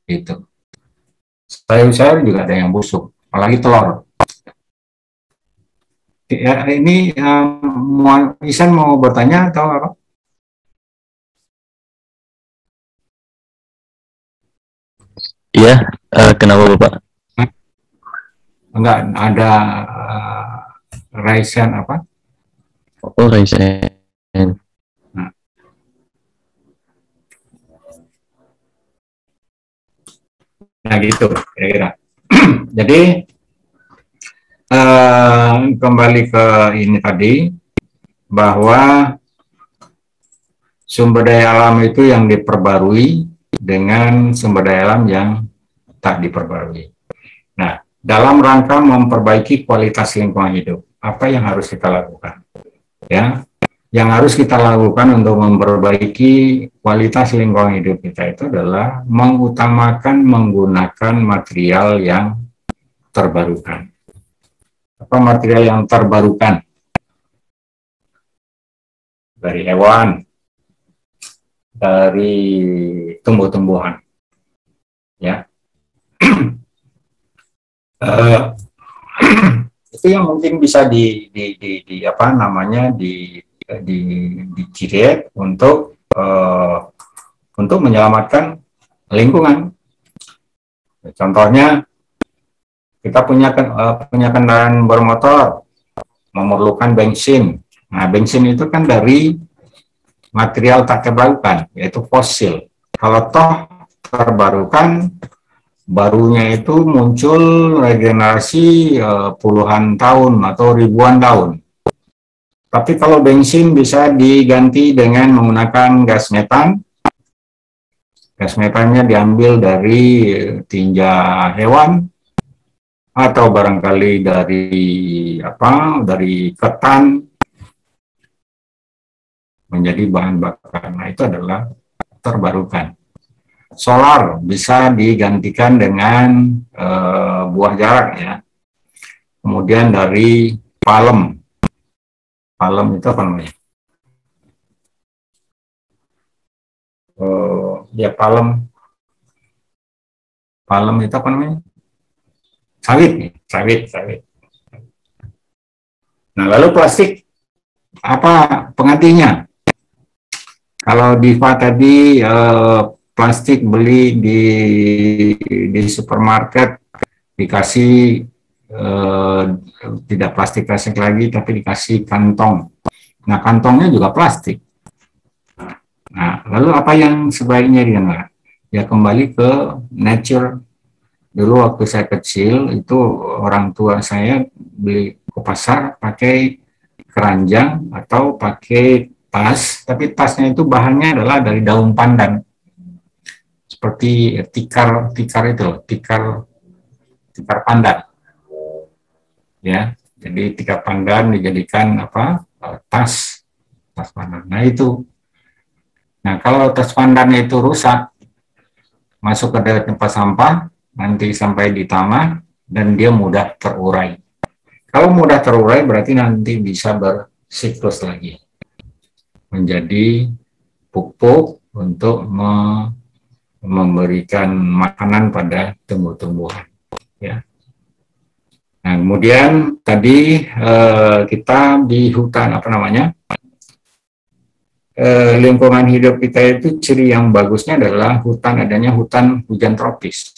Gitu. Sayur-sayur juga ada yang busuk, apalagi telur. Ya, ini Isan mau bertanya atau apa? Iya, kenapa Bapak? Enggak, ada Raisen apa? Oh, Raisen. Nah gitu, kira-kira. Jadi kembali ke ini tadi, bahwa sumber daya alam itu yang diperbarui dengan sumber daya alam yang tak diperbarui. Nah, dalam rangka memperbaiki kualitas lingkungan hidup, apa yang harus kita lakukan? Ya, yang harus kita lakukan untuk memperbaiki kualitas lingkungan hidup kita itu adalah mengutamakan menggunakan material yang terbarukan. Apa material yang terbarukan? Dari hewan, dari tumbuh-tumbuhan, ya. Itu yang mungkin bisa di create untuk untuk menyelamatkan lingkungan. Contohnya, kita punya kendaraan bermotor, memerlukan bensin. Nah, bensin itu kan dari material tak terbarukan, yaitu fosil. Kalau toh terbarukan, barunya itu muncul regenerasi puluhan tahun atau ribuan tahun. Tapi kalau bensin bisa diganti dengan menggunakan gas metan. Gas metannya diambil dari tinja hewan atau barangkali dari ketan menjadi bahan bakar. Nah, itu adalah terbarukan. Solar bisa digantikan dengan buah jarak ya. Kemudian dari palem. Palem itu apa namanya? Palem itu apa namanya? Sawit. Nah, lalu plastik apa penggantinya? Kalau Diva tadi plastik beli di supermarket dikasih tidak plastik lagi, tapi dikasih kantong. Nah, kantongnya juga plastik. Nah, lalu apa yang sebaiknya dia? Ya kembali ke nature. Dulu waktu saya kecil itu orang tua saya beli ke pasar pakai keranjang atau pakai tas, tapi tasnya itu bahannya adalah dari daun pandan. Seperti tikar pandan. Ya, jadi tikar pandan dijadikan tas pandan. Nah, itu. Nah, kalau tas pandannya itu rusak, masuk ke tempat sampah, nanti sampai di tanah, dan dia mudah terurai. Kalau mudah terurai, berarti nanti bisa bersiklus lagi. Menjadi pupuk untuk memberikan makanan pada tumbuh-tumbuhan. Ya. Nah, kemudian tadi kita di hutan, lingkungan hidup kita itu ciri yang bagusnya adalah adanya hutan hujan tropis.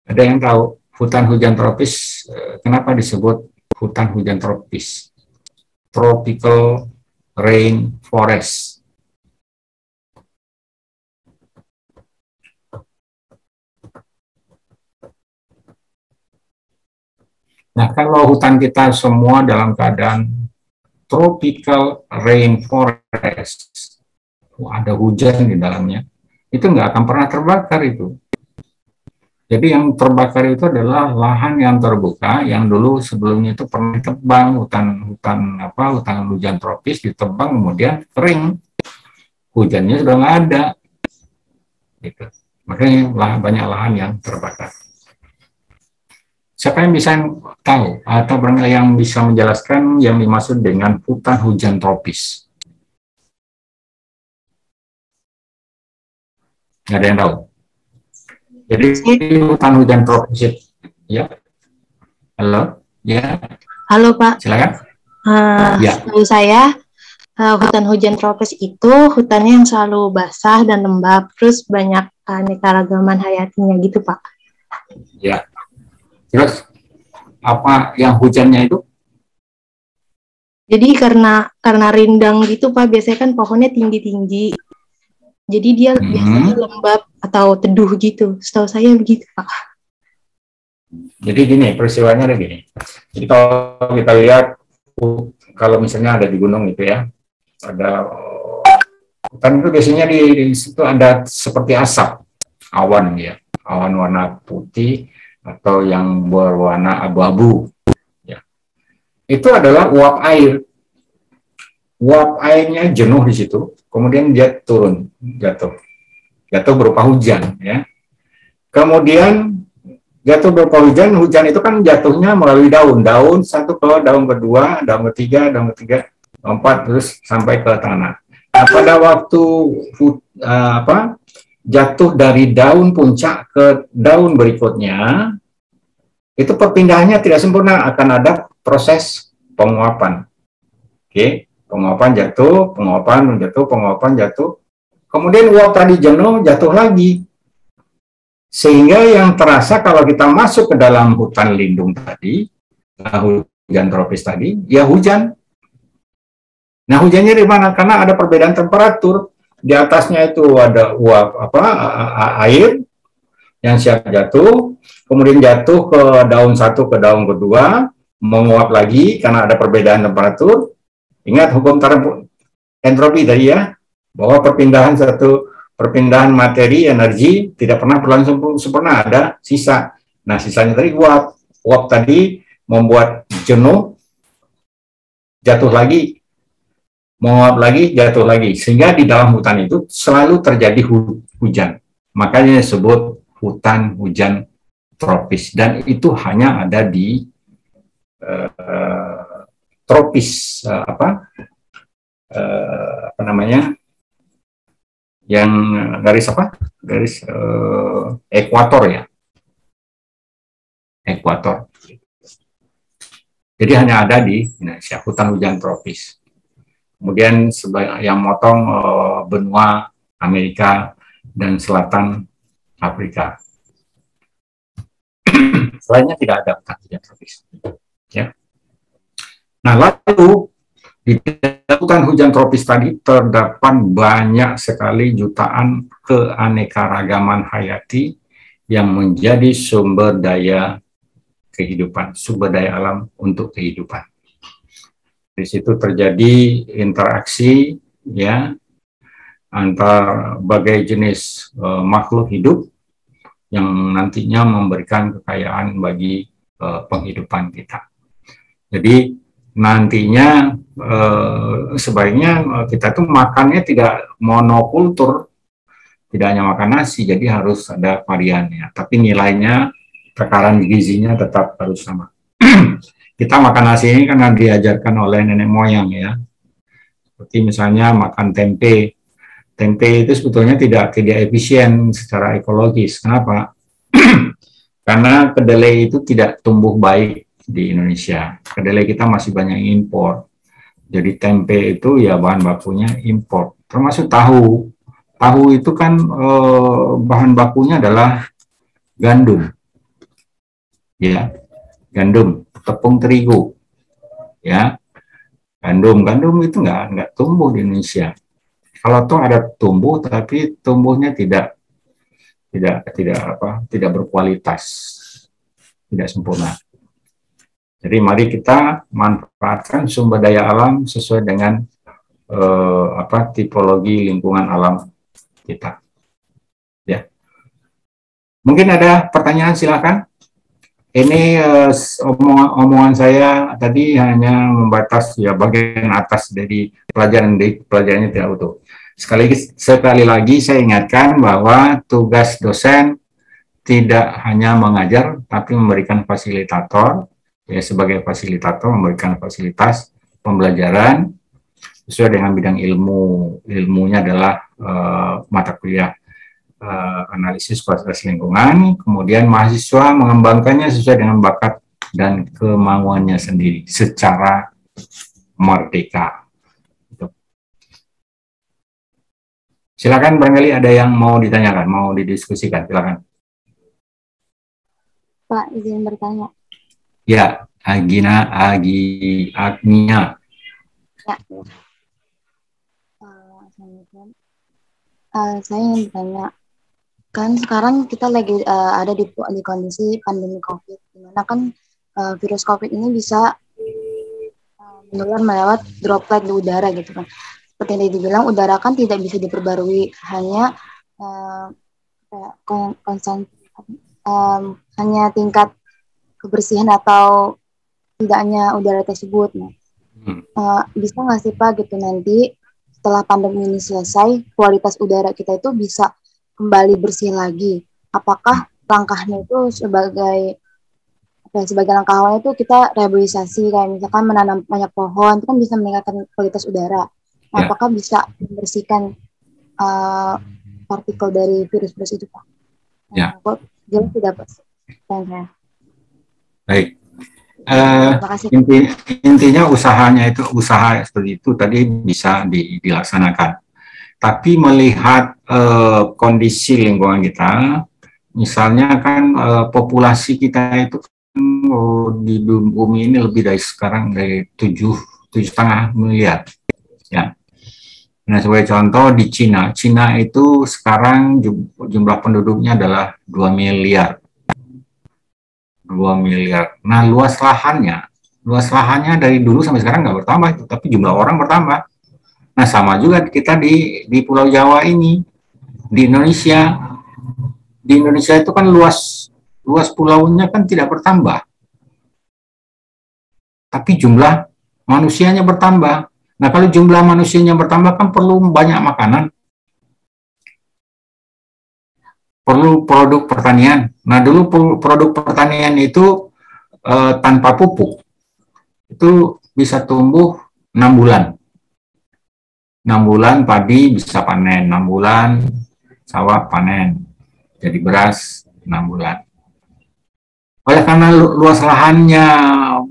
Ada yang tahu hutan hujan tropis kenapa disebut hutan hujan tropis? Tropical rain forest. Nah, kalau hutan kita semua dalam keadaan tropical rainforest, ada hujan di dalamnya, itu nggak akan pernah terbakar itu. Jadi yang terbakar itu adalah lahan yang terbuka, yang dulu sebelumnya itu pernah ditebang, hutan hujan tropis ditebang, kemudian kering, hujannya sudah nggak ada. Gitu. Makanya banyak lahan yang terbakar. Siapa yang bisa tahu atau barangkali yang bisa menjelaskan yang dimaksud dengan hutan hujan tropis? Nggak ada yang tahu. Jadi hutan hujan tropis, ya. Halo, ya. Halo Pak. Silakan. Ya. Setahu saya hutan hujan tropis itu hutannya yang selalu basah dan lembab, terus banyak keanekaragaman hayatinya gitu Pak. Ya. Terus apa yang hujannya itu? Jadi karena rindang gitu Pak, biasanya kan pohonnya tinggi-tinggi. Jadi dia biasanya lembab atau teduh gitu. Setahu saya begitu Pak. Jadi gini, peristiwanya ada gini. Jadi kalau kita lihat, kalau misalnya ada di gunung itu ya, ada hutan itu biasanya di situ ada seperti asap, awan ya, awan warna putih atau yang berwarna abu-abu. Ya. Itu adalah uap air. Uap airnya jenuh di situ, kemudian dia turun, jatuh berupa hujan. Ya. Kemudian jatuh berupa hujan itu kan jatuhnya melalui daun satu ke daun kedua, daun ketiga, empat, terus sampai ke tanah. Nah, pada waktu jatuh dari daun puncak ke daun berikutnya, itu perpindahannya tidak sempurna, akan ada proses penguapan. Oke. penguapan jatuh, penguapan jatuh, penguapan jatuh. Kemudian uap tadi jenuh, jatuh lagi. Sehingga yang terasa kalau kita masuk ke dalam hutan lindung tadi, hujan tropis tadi, ya hujan. Nah, hujannya di mana? Karena ada perbedaan temperatur. Di atasnya itu ada uap air yang siap jatuh, kemudian jatuh ke daun satu ke daun kedua, menguap lagi karena ada perbedaan temperatur. Ingat hukum entropi tadi ya, bahwa perpindahan materi, energi tidak pernah berlangsung sempurna, ada sisa. Nah, sisanya tadi uap. Uap tadi membuat jenuh, jatuh lagi, menguap lagi, jatuh lagi. Sehingga di dalam hutan itu selalu terjadi hujan. Makanya disebut hutan hujan tropis. Dan itu hanya ada di tropis, apa namanya, yang garis apa? Garis ekuator ya. Ekuator. Jadi hanya ada di Indonesia, hutan hujan tropis. Kemudian yang motong benua Amerika dan selatan Afrika. Selainnya tidak ada hutan hujan tropis. Ya. Nah, lalu di hutan hujan tropis tadi terdapat banyak sekali jutaan keanekaragaman hayati yang menjadi sumber daya kehidupan, sumber daya alam untuk kehidupan. Di situ terjadi interaksi ya antar berbagai jenis makhluk hidup yang nantinya memberikan kekayaan bagi penghidupan kita. Jadi nantinya sebaiknya kita tuh makannya tidak monokultur, tidak hanya makan nasi, jadi harus ada variannya. Tapi nilainya, takaran gizinya tetap harus sama. Kita makan nasi ini karena diajarkan oleh nenek moyang ya. Seperti misalnya makan tempe. Tempe itu sebetulnya tidak efisien secara ekologis. Kenapa? Karena kedelai itu tidak tumbuh baik di Indonesia. Kedelai kita masih banyak impor. Jadi tempe itu ya bahan bakunya impor. Termasuk tahu. Tahu itu kan bahan bakunya adalah gandum. Ya, gandum, tepung terigu. Ya. Gandum itu nggak tumbuh di Indonesia. Kalau toh ada tumbuh, tapi tumbuhnya tidak berkualitas, tidak sempurna. Jadi mari kita manfaatkan sumber daya alam sesuai dengan tipologi lingkungan alam kita. Ya, mungkin ada pertanyaan, silakan. Ini omongan saya tadi hanya membatas ya bagian atas dari pelajarannya tidak utuh. Sekali lagi saya ingatkan bahwa tugas dosen tidak hanya mengajar, tapi memberikan fasilitator, ya sebagai fasilitator memberikan fasilitas pembelajaran sesuai dengan bidang ilmu. Ilmunya adalah mata kuliah analisis kualitas lingkungan, kemudian mahasiswa mengembangkannya sesuai dengan bakat dan kemauannya sendiri secara merdeka. Silakan, barangkali ada yang mau ditanyakan, mau didiskusikan, silakan. Pak, izin bertanya. Ya, Agnia. Ya. Saya ingin bertanya, kan sekarang kita lagi ada di kondisi pandemi COVID, di mana kan virus COVID ini bisa menular melewat droplet di udara gitu kan. Seperti yang dibilang, udara kan tidak bisa diperbarui, hanya hanya tingkat kebersihan atau tidaknya udara tersebut. Bisa nggak sih Pak gitu nanti setelah pandemi ini selesai, kualitas udara kita itu bisa kembali bersih lagi? Apakah langkahnya itu sebagai langkah awalnya itu kita rehabilitasi, kayak misalkan menanam banyak pohon, itu kan bisa meningkatkan kualitas udara. Nah, apakah bisa membersihkan partikel dari virus-virus itu Pak? Ya. Jelas tidak Pak? Saya. Baik. Intinya usahanya itu usaha seperti itu tadi bisa dilaksanakan. Tapi melihat kondisi lingkungan kita, misalnya kan populasi kita itu kan, di bumi ini lebih dari sekarang dari 7,5 miliar. Ya. Nah, sebagai contoh di Cina itu sekarang jumlah penduduknya adalah 2 miliar. 2 miliar. Nah, luas lahannya dari dulu sampai sekarang nggak bertambah, tapi jumlah orang bertambah. Nah, sama juga kita di Pulau Jawa ini, di Indonesia. Di Indonesia itu kan luas pulaunya kan tidak bertambah, tapi jumlah manusianya bertambah. Nah, kalau jumlah manusianya bertambah kan perlu banyak makanan, perlu produk pertanian. Nah, dulu produk pertanian itu tanpa pupuk itu bisa tumbuh 6 bulan. 6 bulan padi bisa panen, 6 bulan sawah panen, jadi beras 6 bulan. Oleh karena luas lahannya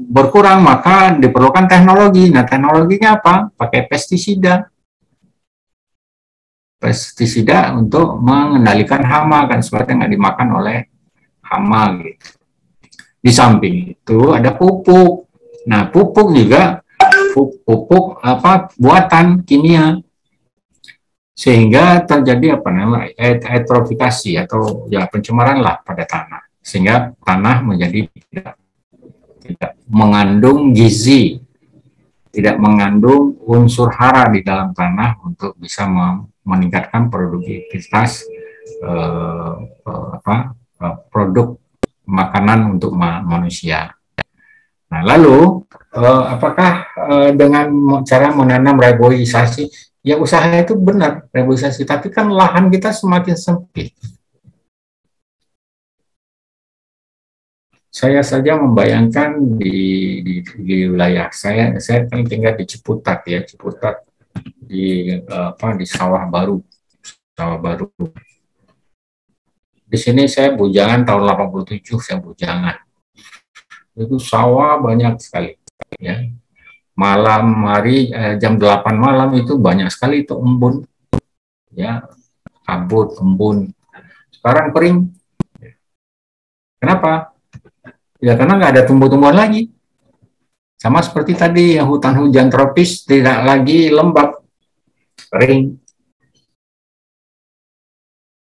berkurang, maka diperlukan teknologi. Nah, teknologinya apa? Pakai pestisida. Pestisida untuk mengendalikan hama, kan supaya nggak dimakan oleh hama gitu. Di samping itu ada pupuk. Nah, pupuk juga pupuk buatan kimia, sehingga terjadi eutrofikasi atau ya pencemaran lah pada tanah, sehingga tanah menjadi tidak mengandung gizi, tidak mengandung unsur hara di dalam tanah untuk bisa meningkatkan produktivitas produk makanan untuk manusia. Nah, lalu apakah dengan cara menanam reboisasi, ya usaha itu benar reboisasi, tapi kan lahan kita semakin sempit. Saya saja membayangkan di wilayah saya kan tinggal di Ciputat ya, Ciputat di Sawah Baru. Di sini saya bujangan tahun 87, saya bujangan. Itu sawah banyak sekali ya. Malam hari jam 8 malam itu banyak sekali itu embun. Ya, kabut, embun. Sekarang kering. Kenapa? Ya karena nggak ada tumbuh-tumbuhan lagi. Sama seperti tadi yang hutan hujan tropis tidak lagi lembab, kering.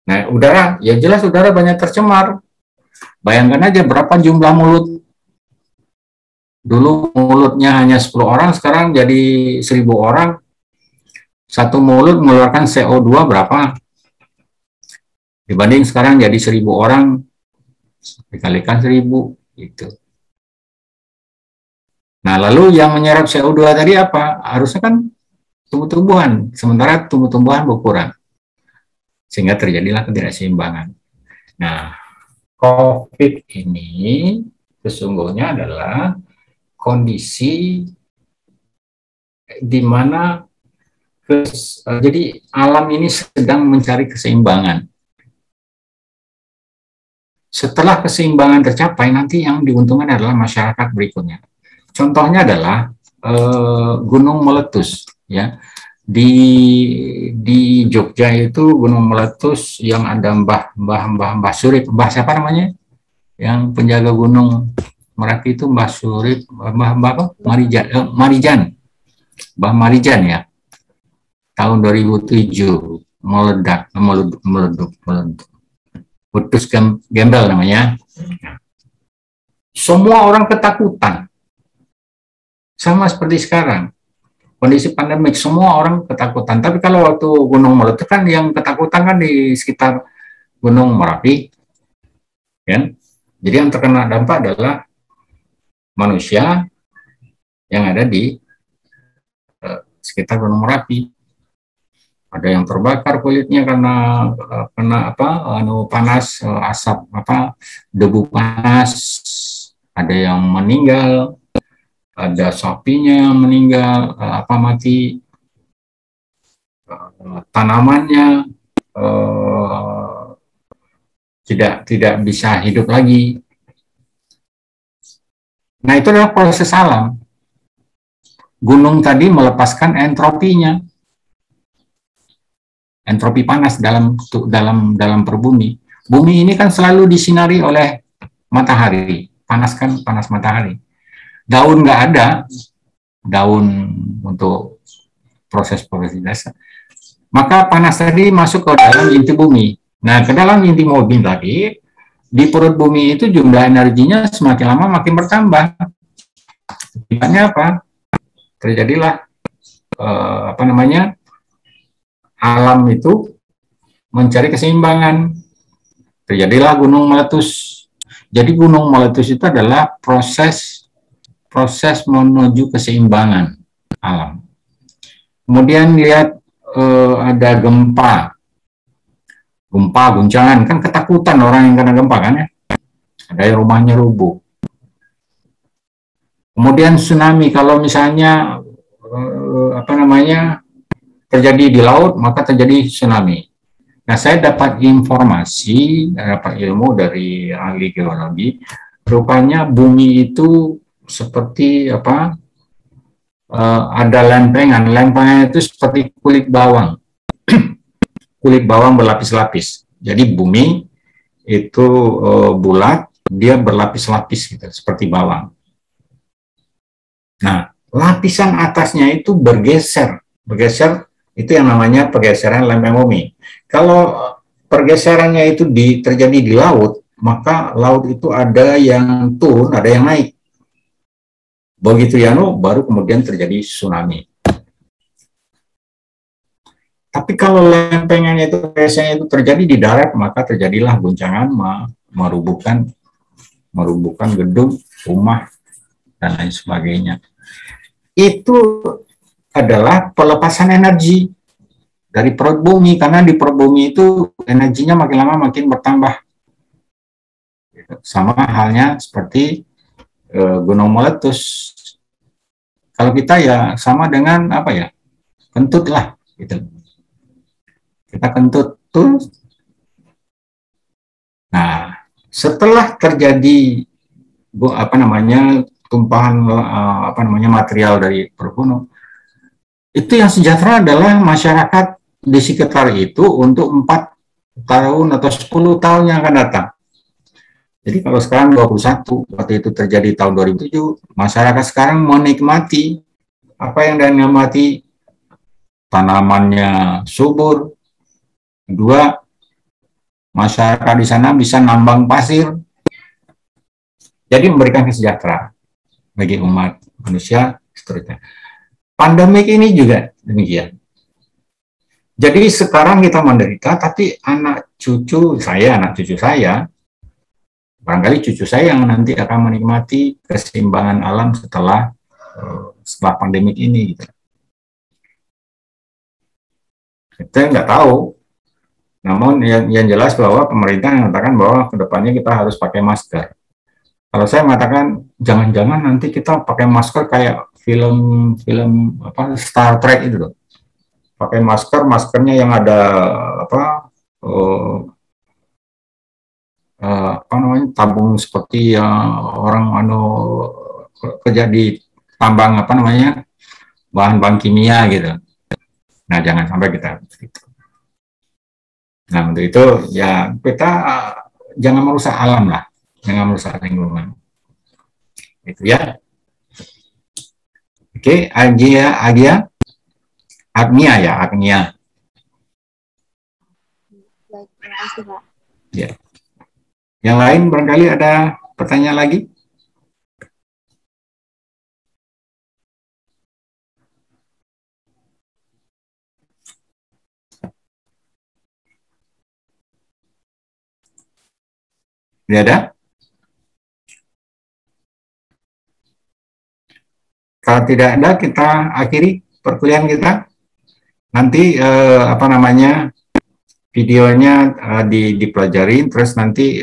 Nah, udara, ya jelas udara banyak tercemar. Bayangkan aja berapa jumlah mulut. Dulu mulutnya hanya 10 orang, sekarang jadi 1000 orang. Satu mulut mengeluarkan CO2 berapa? Dibanding sekarang jadi 1000 orang, dikalikan 1000. Gitu. Nah, lalu yang menyerap CO2 tadi apa? Harusnya kan tumbuh-tumbuhan, sementara tumbuh-tumbuhan berkurang. Sehingga terjadilah ketidakseimbangan. Nah, COVID ini sesungguhnya adalah kondisi di mana jadi alam ini sedang mencari keseimbangan. Setelah keseimbangan tercapai, nanti yang diuntungkan adalah masyarakat berikutnya. Contohnya adalah gunung meletus, ya. Di Jogja itu gunung meletus yang ada Mbah Surip, Mbah siapa namanya? Yang penjaga gunung Merapi itu Mbah Surip, Mbah Marijan ya. Tahun 2007 meledak. Putus gembel namanya. Semua orang ketakutan. Sama seperti sekarang. Kondisi pandemik, semua orang ketakutan. Tapi kalau waktu gunung meletus kan yang ketakutan kan di sekitar gunung Merapi. Ya. Jadi yang terkena dampak adalah manusia yang ada di sekitar gunung Merapi. Ada yang terbakar kulitnya karena panas, asap debu panas. Ada yang meninggal, ada sapinya yang meninggal, mati, tanamannya tidak bisa hidup lagi. Nah, itu adalah proses alam. Gunung tadi melepaskan entropinya, entropi panas dalam perbumi. Bumi ini kan selalu disinari oleh matahari, panas kan, panas matahari. Daun nggak ada, daun untuk proses dasar. Maka panas tadi masuk ke dalam inti bumi. Nah, ke dalam inti bumi tadi, di perut bumi itu jumlah energinya semakin lama makin bertambah. Akibatnya apa? Terjadilah alam itu mencari keseimbangan. Terjadilah gunung meletus. Jadi gunung meletus itu adalah proses menuju keseimbangan alam. Kemudian lihat ada gempa, guncangan, kan ketakutan orang yang kena gempa kan ya. Ada yang rumahnya rubuh. Kemudian tsunami, kalau misalnya terjadi di laut, maka terjadi tsunami. Nah, saya dapat informasi, dapat ilmu dari ahli geologi, rupanya bumi itu seperti ada lempengan itu seperti kulit bawang. Kulit bawang berlapis-lapis. Jadi bumi itu bulat, dia berlapis-lapis gitu, seperti bawang. Nah, lapisan atasnya itu bergeser itu yang namanya pergeseran lempeng bumi. Kalau pergeserannya itu terjadi di laut, maka laut itu ada yang turun, ada yang naik. Begitu baru kemudian terjadi tsunami. Tapi kalau lempengannya itu biasanya itu terjadi di darat, maka terjadilah guncangan, merubuhkan gedung, rumah, dan lain sebagainya. Itu adalah pelepasan energi dari perut bumi, karena di perut bumi itu energinya makin lama makin bertambah. Sama halnya seperti gunung meletus. Kalau kita ya sama dengan kentut lah, gitu. Kita kentut tuh. Nah, setelah terjadi tumpahan material dari perut gunung, itu yang sejahtera adalah masyarakat di sekitar itu untuk 4 tahun atau 10 tahun yang akan datang. Jadi kalau sekarang 21, waktu itu terjadi tahun 2007, masyarakat sekarang menikmati apa yang dinikmati, tanamannya subur. Kedua, masyarakat di sana bisa nambang pasir. Jadi memberikan kesejahteraan bagi umat manusia, seterusnya. Pandemik ini juga demikian. Jadi sekarang kita menderita, tapi anak cucu saya, barangkali cucu saya yang nanti akan menikmati keseimbangan alam setelah pandemik ini. Gitu. Kita nggak tahu. Namun yang jelas bahwa pemerintah mengatakan bahwa kedepannya kita harus pakai masker. Kalau saya mengatakan jangan-jangan nanti kita pakai masker kayak film Star Trek itu loh. Pakai maskernya yang ada tabung seperti orang kerja di tambang bahan-bahan kimia gitu. Nah, jangan sampai kita begitu. Nah, untuk itu ya kita jangan merusak alam lah, jangan merusak lingkungan. Itu ya. Oke, Agnia. Baik, terima kasih, Pak. Ya. Yang lain barangkali ada pertanyaan lagi? Tidak ada? Kalau tidak ada, kita akhiri perkuliahan kita. Nanti videonya dipelajari, terus nanti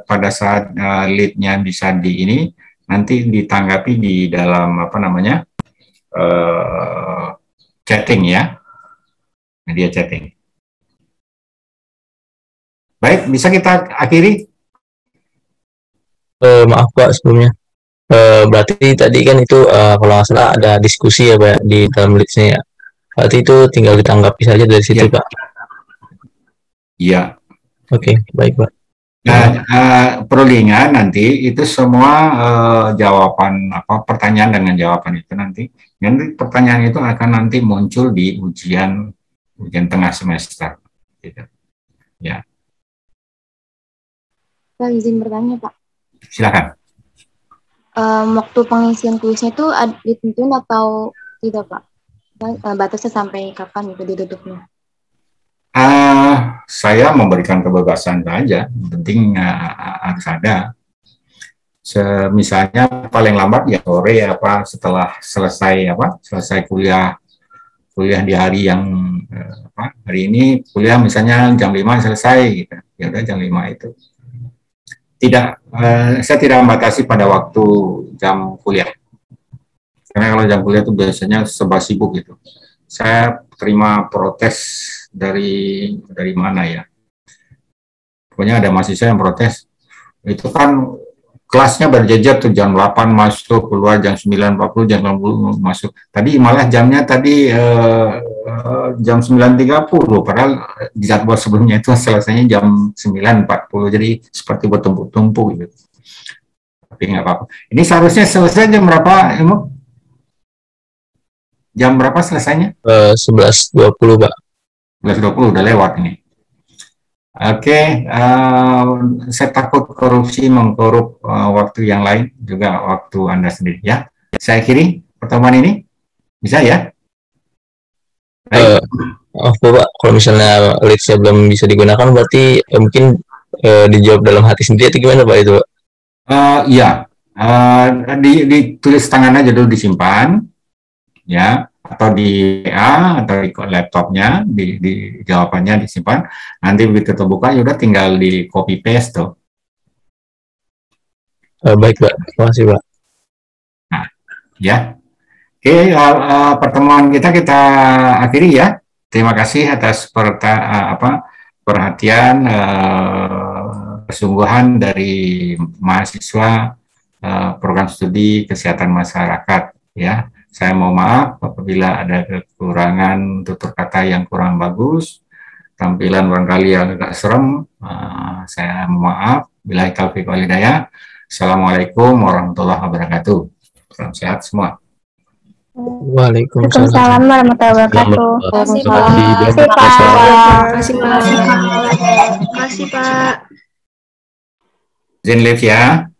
pada saat lead-nya bisa nanti ditanggapi di dalam chatting ya, media chatting. Baik, bisa kita akhiri? Maaf Pak sebelumnya. Berarti tadi kan itu kalau nggak salah ada diskusi ya Pak di dalam leads-nya ya. Berarti itu tinggal ditanggapi saja dari situ Iya. Pak. Iya. Oke, baik Pak. Nah, perlu diingat nanti itu semua jawaban pertanyaan dengan jawaban itu nanti pertanyaan itu akan nanti muncul di ujian tengah semester. Gitu. Ya. Pak, izin bertanya Pak. Silakan. Waktu pengisian kuisnya itu ditentuin atau tidak Pak? Batasnya sampai kapan itu ditutupnya? Saya memberikan kebebasan saja, yang penting harus ada. Misalnya paling lambat ya sore setelah selesai kuliah di hari yang hari ini kuliah misalnya jam 5 selesai gitu. Ya udah jam 5 itu. Tidak, saya tidak membatasi pada waktu jam kuliah. Karena kalau jam kuliah itu biasanya serba sibuk gitu. Saya terima protes dari mana ya? Pokoknya ada mahasiswa yang protes. Itu kan kelasnya berjejer tuh jam 8 masuk, keluar jam 9.40, jam 9.40 masuk. Tadi malah jamnya tadi jam 9.30, padahal jadwal sebelumnya itu selesainya jam 9.40, jadi seperti bertumpuk-tumpuk gitu. Tapi nggak apa-apa. Ini seharusnya selesai jam berapa, Ilmu? Jam berapa selesainya? 11.20 Pak. 11.20 udah lewat ini. Oke, saya takut korupsi mengkorup waktu yang lain, juga waktu Anda sendiri ya. Saya akhiri pertemuan ini, bisa ya? Pak, kalau misalnya leads-nya belum bisa digunakan, berarti mungkin dijawab dalam hati sendiri atau gimana Pak itu Pak? Iya, ditulis tangan aja dulu, disimpan, ya. Atau di WA atau di laptopnya, di jawabannya disimpan. Nanti begitu terbuka, ya udah tinggal di copy paste tuh. Baik Pak, terima kasih Pak. Nah, ya. Oke, pertemuan kita akhiri ya. Terima kasih atas perhatian, kesungguhan dari mahasiswa program studi kesehatan masyarakat ya. Saya mau maaf apabila ada kekurangan tutur kata yang kurang bagus, tampilan barangkali yang agak serem. Saya mohon maaf. Billahi taufiq wal hidayah. Assalamualaikum warahmatullahi wabarakatuh. Salam sehat semua. Waalaikumsalam warahmatullahi wabarakatuh. Terima kasih Pak. Izin live ya.